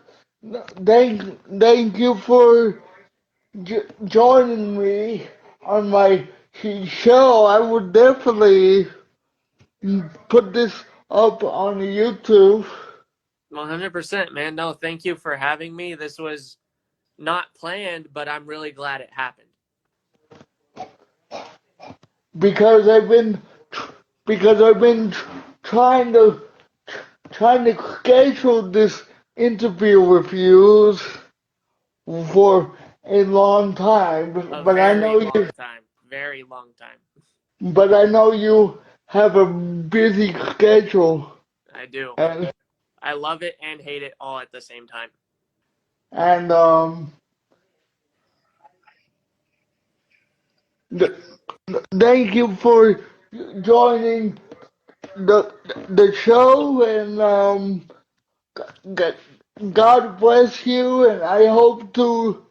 thank you for joining me on my show. I would definitely put this up on YouTube 100%, man. No, thank you for having me. This was not planned, but I'm really glad it happened. because I've been trying to schedule this interview with you for a long time, A but I very know long time. Very long time. but I know you have a busy schedule, I do. and I love it and hate it all at the same time. and th- thank you for joining the the show, and God bless you, and I hope to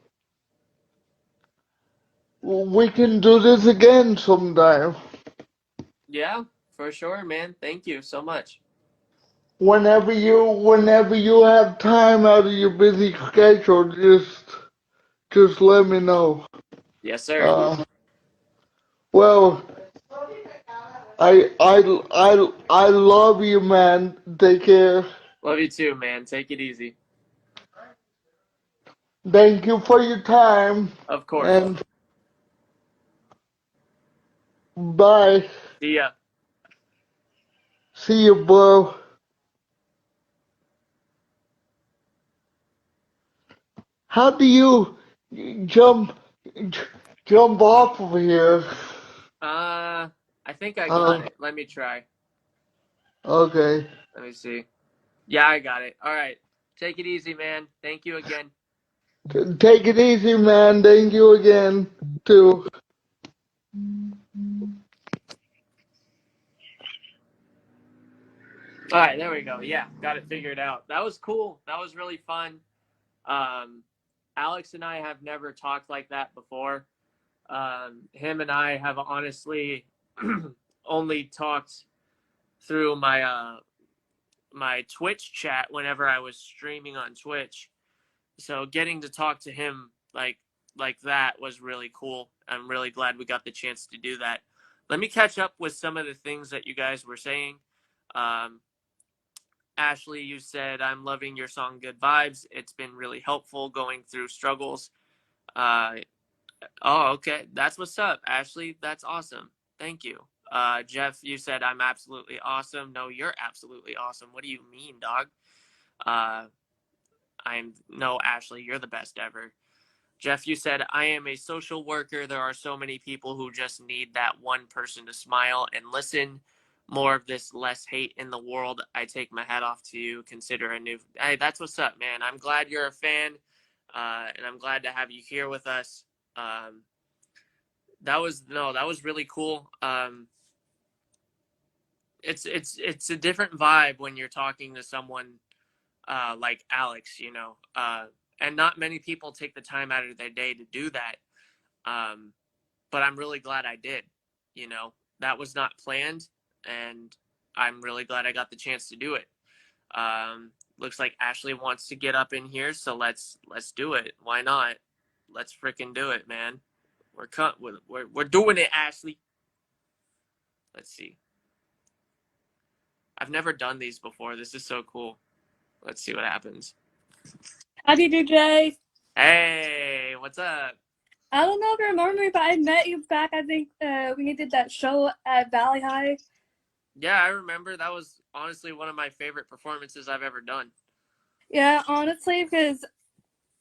we can do this again sometime. Yeah, for sure, man. Thank you so much. Whenever you have time out of your busy schedule, just let me know. Yes, sir. Uh, well, I love you, man. Take care. Love you too, man. Take it easy. Thank you for your time, Of course. and bye. See ya. See you, bro. How do you jump jump off of here? I think I got Um, it. Let me try. okay. Let me see. Yeah, I got it. All right. Take it easy, man. Thank you again. Take it easy, man. Thank you again, too. All right, there we go. Yeah, got it figured out. That was cool. That was really fun. Um, Alex and I have never talked like that before. Him and I have honestly only talked through my Twitch chat whenever I was streaming on Twitch. So getting to talk to him like that was really cool. I'm really glad we got the chance to do that. Let me catch up with some of the things that you guys were saying. Um, Ashley, you said, I'm loving your song Good Vibes. It's been really helpful going through struggles. Uh, oh, okay. That's what's up, Ashley. That's awesome. Thank you. Jeff, you said, I'm absolutely awesome. No, you're absolutely awesome. What do you mean, dog? Uh, no, Ashley, you're the best ever. Jeff, you said, I am a social worker. There are so many people who just need that one person to smile and listen. More of this, less hate in the world. I take my hat off to you. Consider a new. Hey, that's what's up, man. I'm glad you're a fan, and I'm glad to have you here with us. Um, that was really cool. It's a different vibe when you're talking to someone like Alex, and not many people take the time out of their day to do that. Um, but I'm really glad I did. You know, that was not planned, and I'm really glad I got the chance to do it. Looks like Ashley wants to get up in here, so let's do it. Why not? Let's freaking do it, man. We're doing it, Ashley. Let's see. I've never done these before. This is so cool. Let's see what happens. How do you do, Jay? Hey, what's up? I don't know if you remember me, but I met you back, I think, when you did that show at Valley High. Yeah, I remember. That was honestly one of my favorite performances I've ever done. Yeah, honestly, because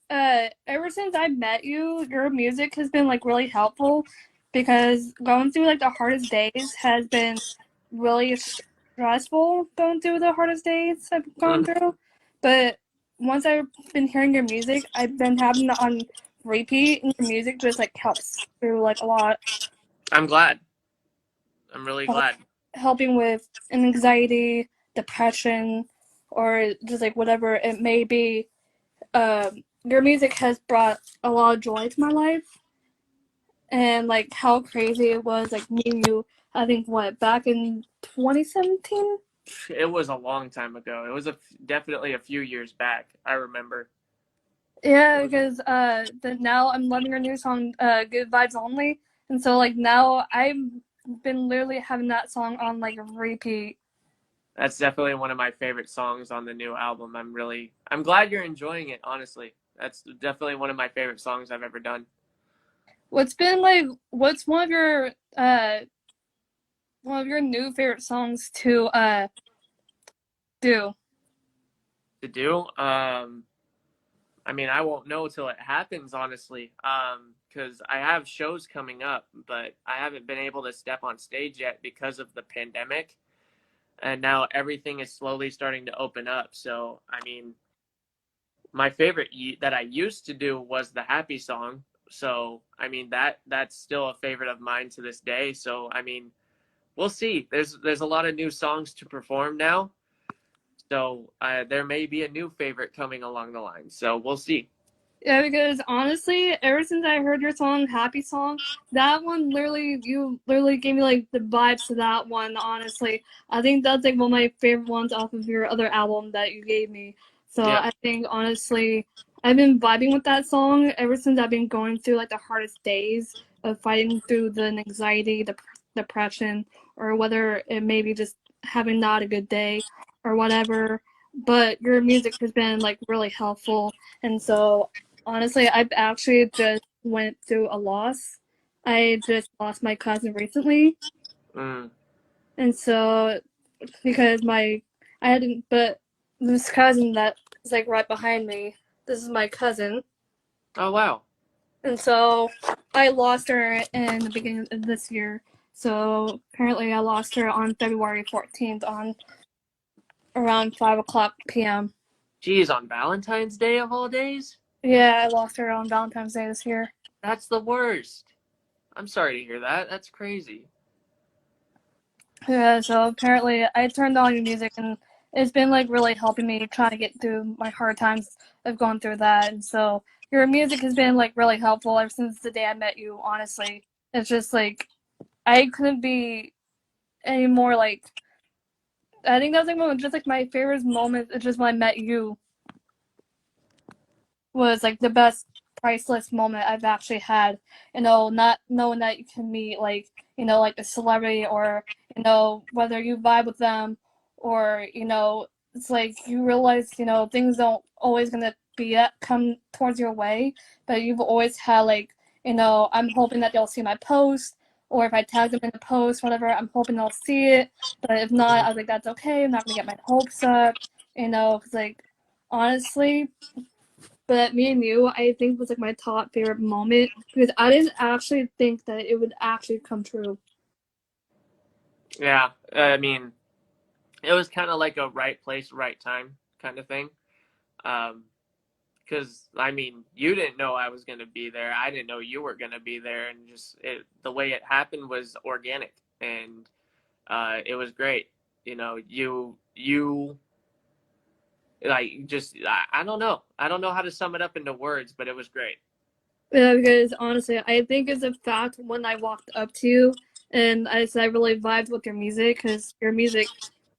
ever since I met you, your music has been, like, really helpful because going through, like, the hardest days has been really stressful going through the hardest days I've gone Mhm. through. But once I've been hearing your music, I've been having it on repeat, and your music just, like, helps through, like, a lot. I'm glad. I'm really glad. Helping with anxiety, depression, or just like whatever it may be. Your music has brought a lot of joy to my life, and like how crazy it was, like meeting you. I think what back in 2017. It was a long time ago. It was definitely a few years back. I remember. Yeah, because now I'm loving your new song, "Good Vibes Only," and so like now I've been literally having that song on like repeat. That's definitely one of my favorite songs on the new album. I'm glad you're enjoying it, honestly. That's definitely one of my favorite songs I've ever done. What's one of your new favorite songs to do? To do, I mean, I won't know till it happens, honestly. because I have shows coming up, but I haven't been able to step on stage yet because of the pandemic. And now everything is slowly starting to open up. So, I mean, my favorite that I used to do was the happy song. So, I mean, that's still a favorite of mine to this day. So, I mean, we'll see. There's a lot of new songs to perform now. So, there may be a new favorite coming along the line. So, we'll see. Yeah, because honestly, ever since I heard your song, Happy Song, that one you literally gave me like the vibes to that one, honestly. I think that's like one of my favorite ones off of your other album that you gave me. So Yeah. I think honestly, I've been vibing with that song ever since I've been going through like the hardest days of fighting through the anxiety, the depression, or whether it may be just having not a good day or whatever. But your music has been like really helpful. And so honestly, I've actually just went through a loss. I just lost my cousin recently, Mm. and so because but this cousin that is like right behind me, this is my cousin, Oh, wow. and so I lost her in the beginning of this year. So currently, I lost her on February 14th on around 5 o'clock p.m. Geez, on Valentine's Day of all days? Yeah, I lost her on Valentine's Day this year. That's the worst. I'm sorry to hear that. That's crazy. Yeah, so apparently I turned on your music and it's been like really helping me trying to get through my hard times of going through that. And so your music has been like really helpful ever since the day I met you, honestly. It's just like I couldn't be any more like I think that's like one of just like my favorite moments. It's just when I met you was like the best priceless moment I've actually had. You know, not knowing that you can meet like, you know, like a celebrity or, you know, whether you vibe with them or, you know, it's like you realize, you know, things don't always gonna come towards your way, but you've always had like, you know, I'm hoping that they'll see my post or if I tag them in the post, whatever, I'm hoping they'll see it. But if not, I was like, that's okay. I'm not gonna get my hopes up, you know, because like honestly, but me and you, I think was like my top favorite moment because I didn't actually think that it would actually come true. Yeah, I mean, it was kind of like a right place, right time kind of thing. Um, because I mean, you didn't know I was gonna be there. I didn't know you were gonna be there, and the way it happened was organic, and it was great. You know, you like just I don't know. I don't know how to sum it up into words, but it was great. Yeah, because honestly, I think it's a fact when I walked up to you and I said I really vibed with your music because your music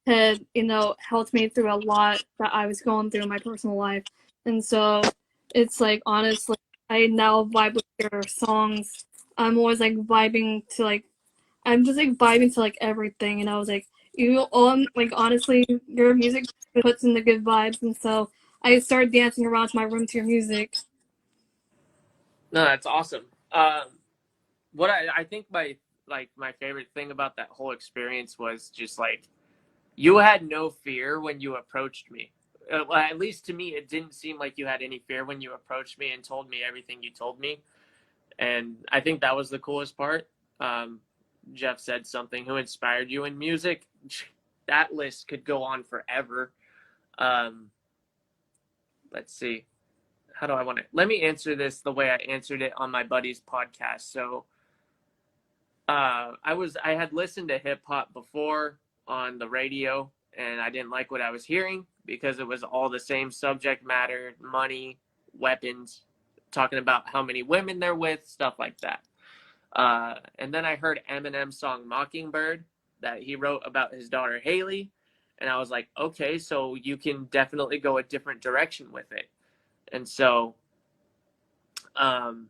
had, you know, helped me through a lot that I was going through in my personal life. And so it's like, honestly, I now vibe with your songs. I'm always like vibing to like, I'm just like vibing to like everything. And I was like, you on, like, honestly, your music puts in the good vibes. And so I started dancing around to my room to your music. No, that's awesome. What I think my favorite thing about that whole experience was just like you had no fear when you approached me. Well, at least to me, it didn't seem like you had any fear when you approached me and told me everything you told me. And I think that was the coolest part. Um, Jeff said something who inspired you in music. That list could go on forever. Um, let's see. How do I want it? Let me answer this the way I answered it on my buddy's podcast. So I had listened to hip hop before on the radio, and I didn't like what I was hearing because it was all the same subject matter, money, weapons, talking about how many women they're with, stuff like that. And then I heard Eminem's song Mockingbird that he wrote about his daughter Haley, and I was like, okay, so you can definitely go a different direction with it. And so um,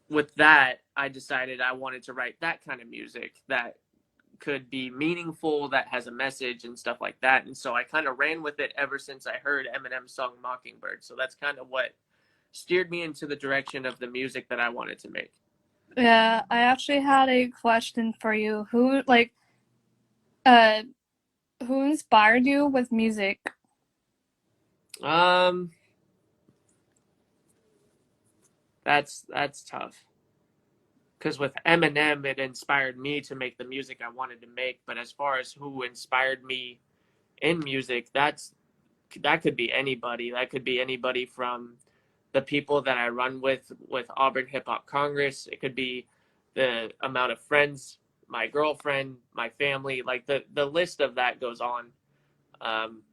with that, I decided I wanted to write that kind of music that could be meaningful, that has a message and stuff like that. And so I kind of ran with it ever since I heard Eminem's song Mockingbird. So that's kind of what steered me into the direction of the music that I wanted to make. Yeah, I actually had a question for you. Uh, who inspired you with music? Um, That's tough. Because with Eminem, it inspired me to make the music I wanted to make. But as far as who inspired me in music, that could be anybody. That could be anybody from the people that I run with Auburn Hip Hop Congress. It could be the amount of friends, my girlfriend, my family. Like the list of that goes on. Um,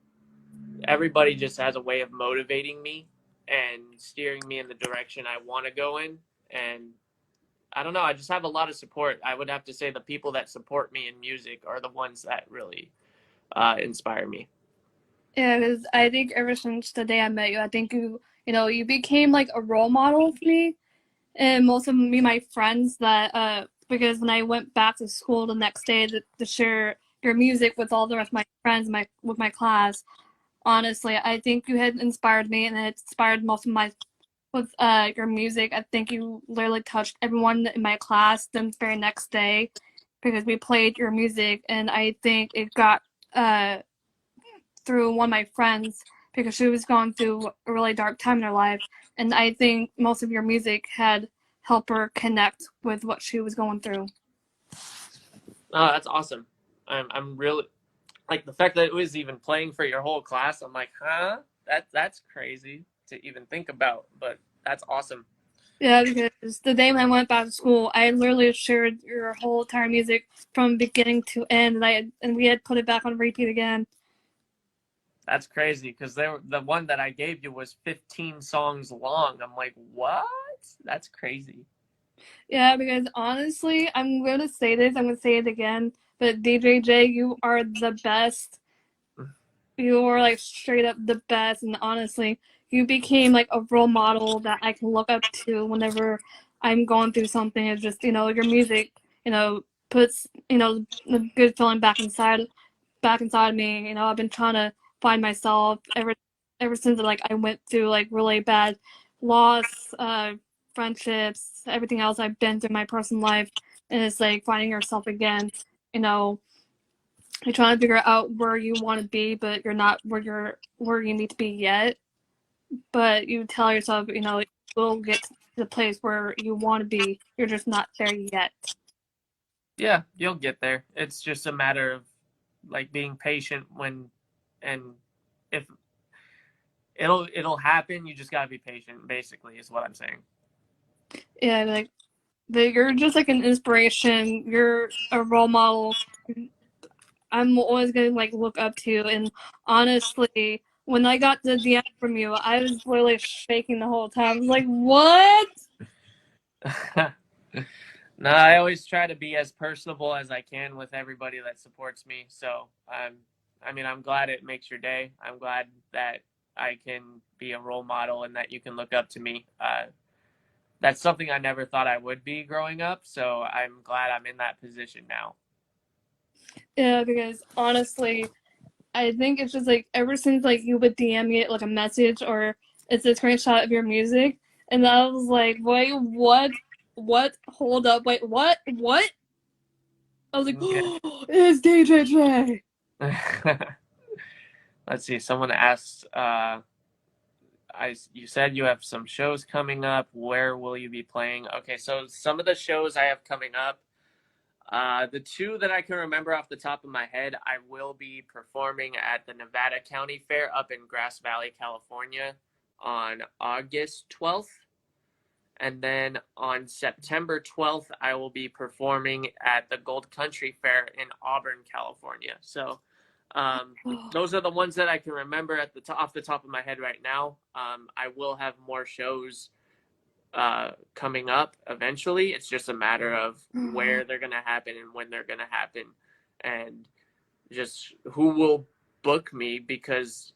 Everybody just has a way of motivating me and steering me in the direction I want to go in. And I don't know, I just have a lot of support. I would have to say the people that support me in music are the ones that really inspire me. Yeah, because I think ever since the day I met you, I think you became like a role model for me and most of me, my friends that because when I went back to school the next day to share your music with all the rest of my friends, with my class, honestly, I think you had inspired me and it inspired most of my with your music. I think you literally touched everyone in my class the very next day because we played your music, and I think it got uh through one of my friends because she was going through a really dark time in her life, and I think most of your music had helped her connect with what she was going through. Oh, that's awesome. I'm really like the fact that it was even playing for your whole class. I'm like, huh? That's crazy to even think about, but that's awesome. Yeah, because the day when I went back to school, I literally shared your whole entire music from beginning to end, and we had put it back on repeat again. That's crazy because the one that I gave you was 15 songs long. I'm like, what? That's crazy. Yeah, because honestly, I'm going to say this, I'm going to say it again, but DJJ, you are the best. You are like straight up the best, and honestly, you became like a role model that I can look up to whenever I'm going through something. It's just, your music, puts, the good feeling back inside me. I've been trying to find myself ever since like I went through like really bad loss, friendships, everything else I've been through in my personal life, and it's like finding yourself again. You know, you're trying to figure out where you want to be, but you're not where you need to be yet. But you tell yourself, you will get to the place where you want to be. You're just not there yet. Yeah, you'll get there. It's just a matter of like being patient and if it'll happen, you just gotta be patient. Basically, is what I'm saying. Yeah, like you're just like an inspiration. You're a role model. I'm always gonna like look up to. And honestly, when I got the DM from you, I was literally shaking the whole time. I was like, "What?" No, I always try to be as personable as I can with everybody that supports me. So I mean, I'm glad it makes your day. I'm glad that I can be a role model and that you can look up to me. That's something I never thought I would be growing up. So I'm glad I'm in that position now. Yeah, because honestly, I think it's just like ever since like you would DM me like a message or it's a screenshot of your music, and I was like, "Wait, what? What? Hold up! Wait, what? What?" I was like, Yeah. "Oh, it's DJJ." Let's see. Someone asked, you said you have some shows coming up. Where will you be playing? Okay, so some of the shows I have coming up, the two that I can remember off the top of my head, I will be performing at the Nevada County Fair up in Grass Valley, California on August 12th. And then on September 12th, I will be performing at the Gold Country Fair in Auburn, California. So those are the ones that I can remember off the top of my head right now. I will have more shows coming up eventually. It's just a matter of where they're going to happen and when they're going to happen and just who will book me because,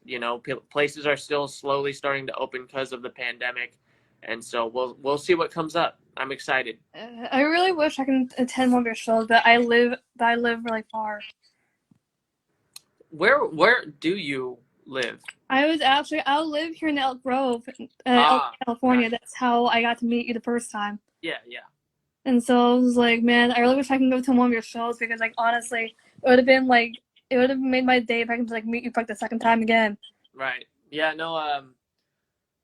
places are still slowly starting to open because of the pandemic. And so we'll see what comes up. I'm excited. I really wish I could attend one of your shows, but I live really far. Where do you live? I live here in Elk Grove, Ah, California. gotcha. That's how I got to meet you the first time. Yeah, yeah. And so I was like, man, I really wish I can go to one of your shows because, like, honestly, it would have made my day if I could like meet you for like the second time again. Right. Yeah, no,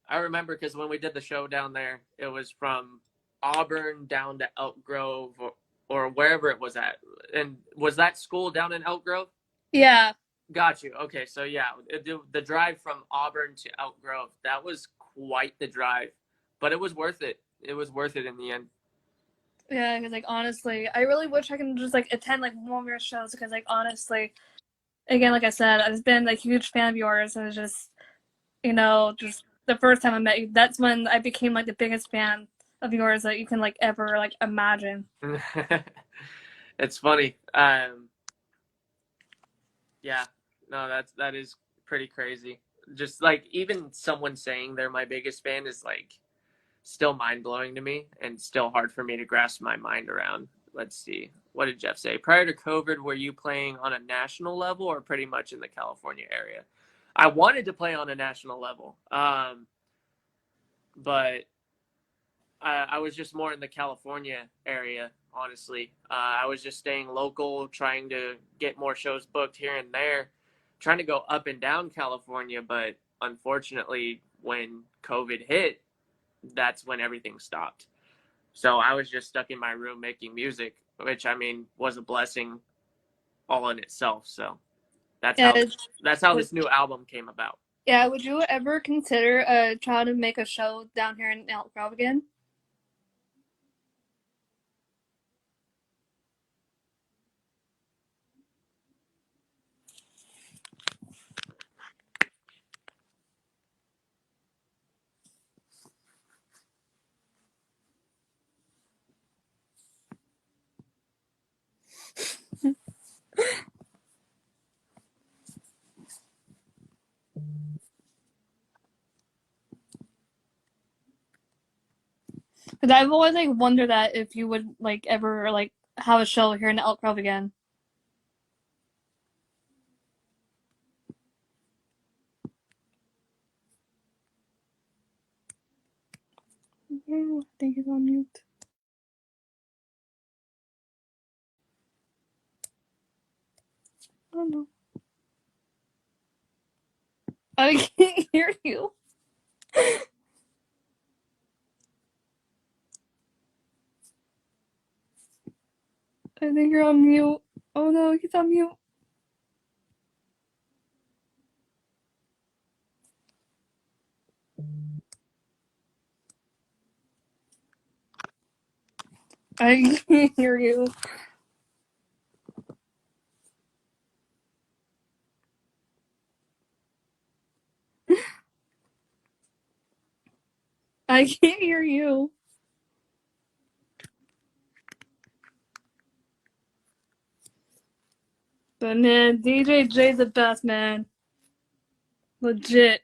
I remember because when we did the show down there, it was from Auburn down to Elk Grove or wherever it was at. And was that school down in Elk Grove? Yeah. Got you. Okay, so yeah, the drive from Auburn to Elk Grove, that was quite the drive, but it was worth it. It was worth it in the end. Yeah, because like honestly, I really wish I can just like attend like more of your shows because like honestly, again, like I said, I've been a huge fan of yours, and it's just just the first time I met you, that's when I became like the biggest fan of yours that you can like ever like imagine. It's funny. Yeah, no, that is pretty crazy. Just like even someone saying they're my biggest fan is like still mind blowing to me and still hard for me to grasp my mind around. Let's see. What did Jeff say? Prior to COVID, were you playing on a national level or pretty much in the California area? I wanted to play on a national level, but I was just more in the California area, honestly. I was just staying local, trying to get more shows booked here and there, trying to go up and down California. But unfortunately, when COVID hit, that's when everything stopped. So I was just stuck in my room making music, which I mean was a blessing all in itself. So that's Yeah, how this new album came about. yeah. Would you ever consider trying to make a show down here in Elk Grove again? Because I've always like wondered that if you would like ever like have a show here in Elk Grove again. I think he's on mute. I don't know. I can't hear you. I think you're on mute. Oh no, he's on mute. I can't hear you. I can't hear you. But man, DJJ the best, man. Legit.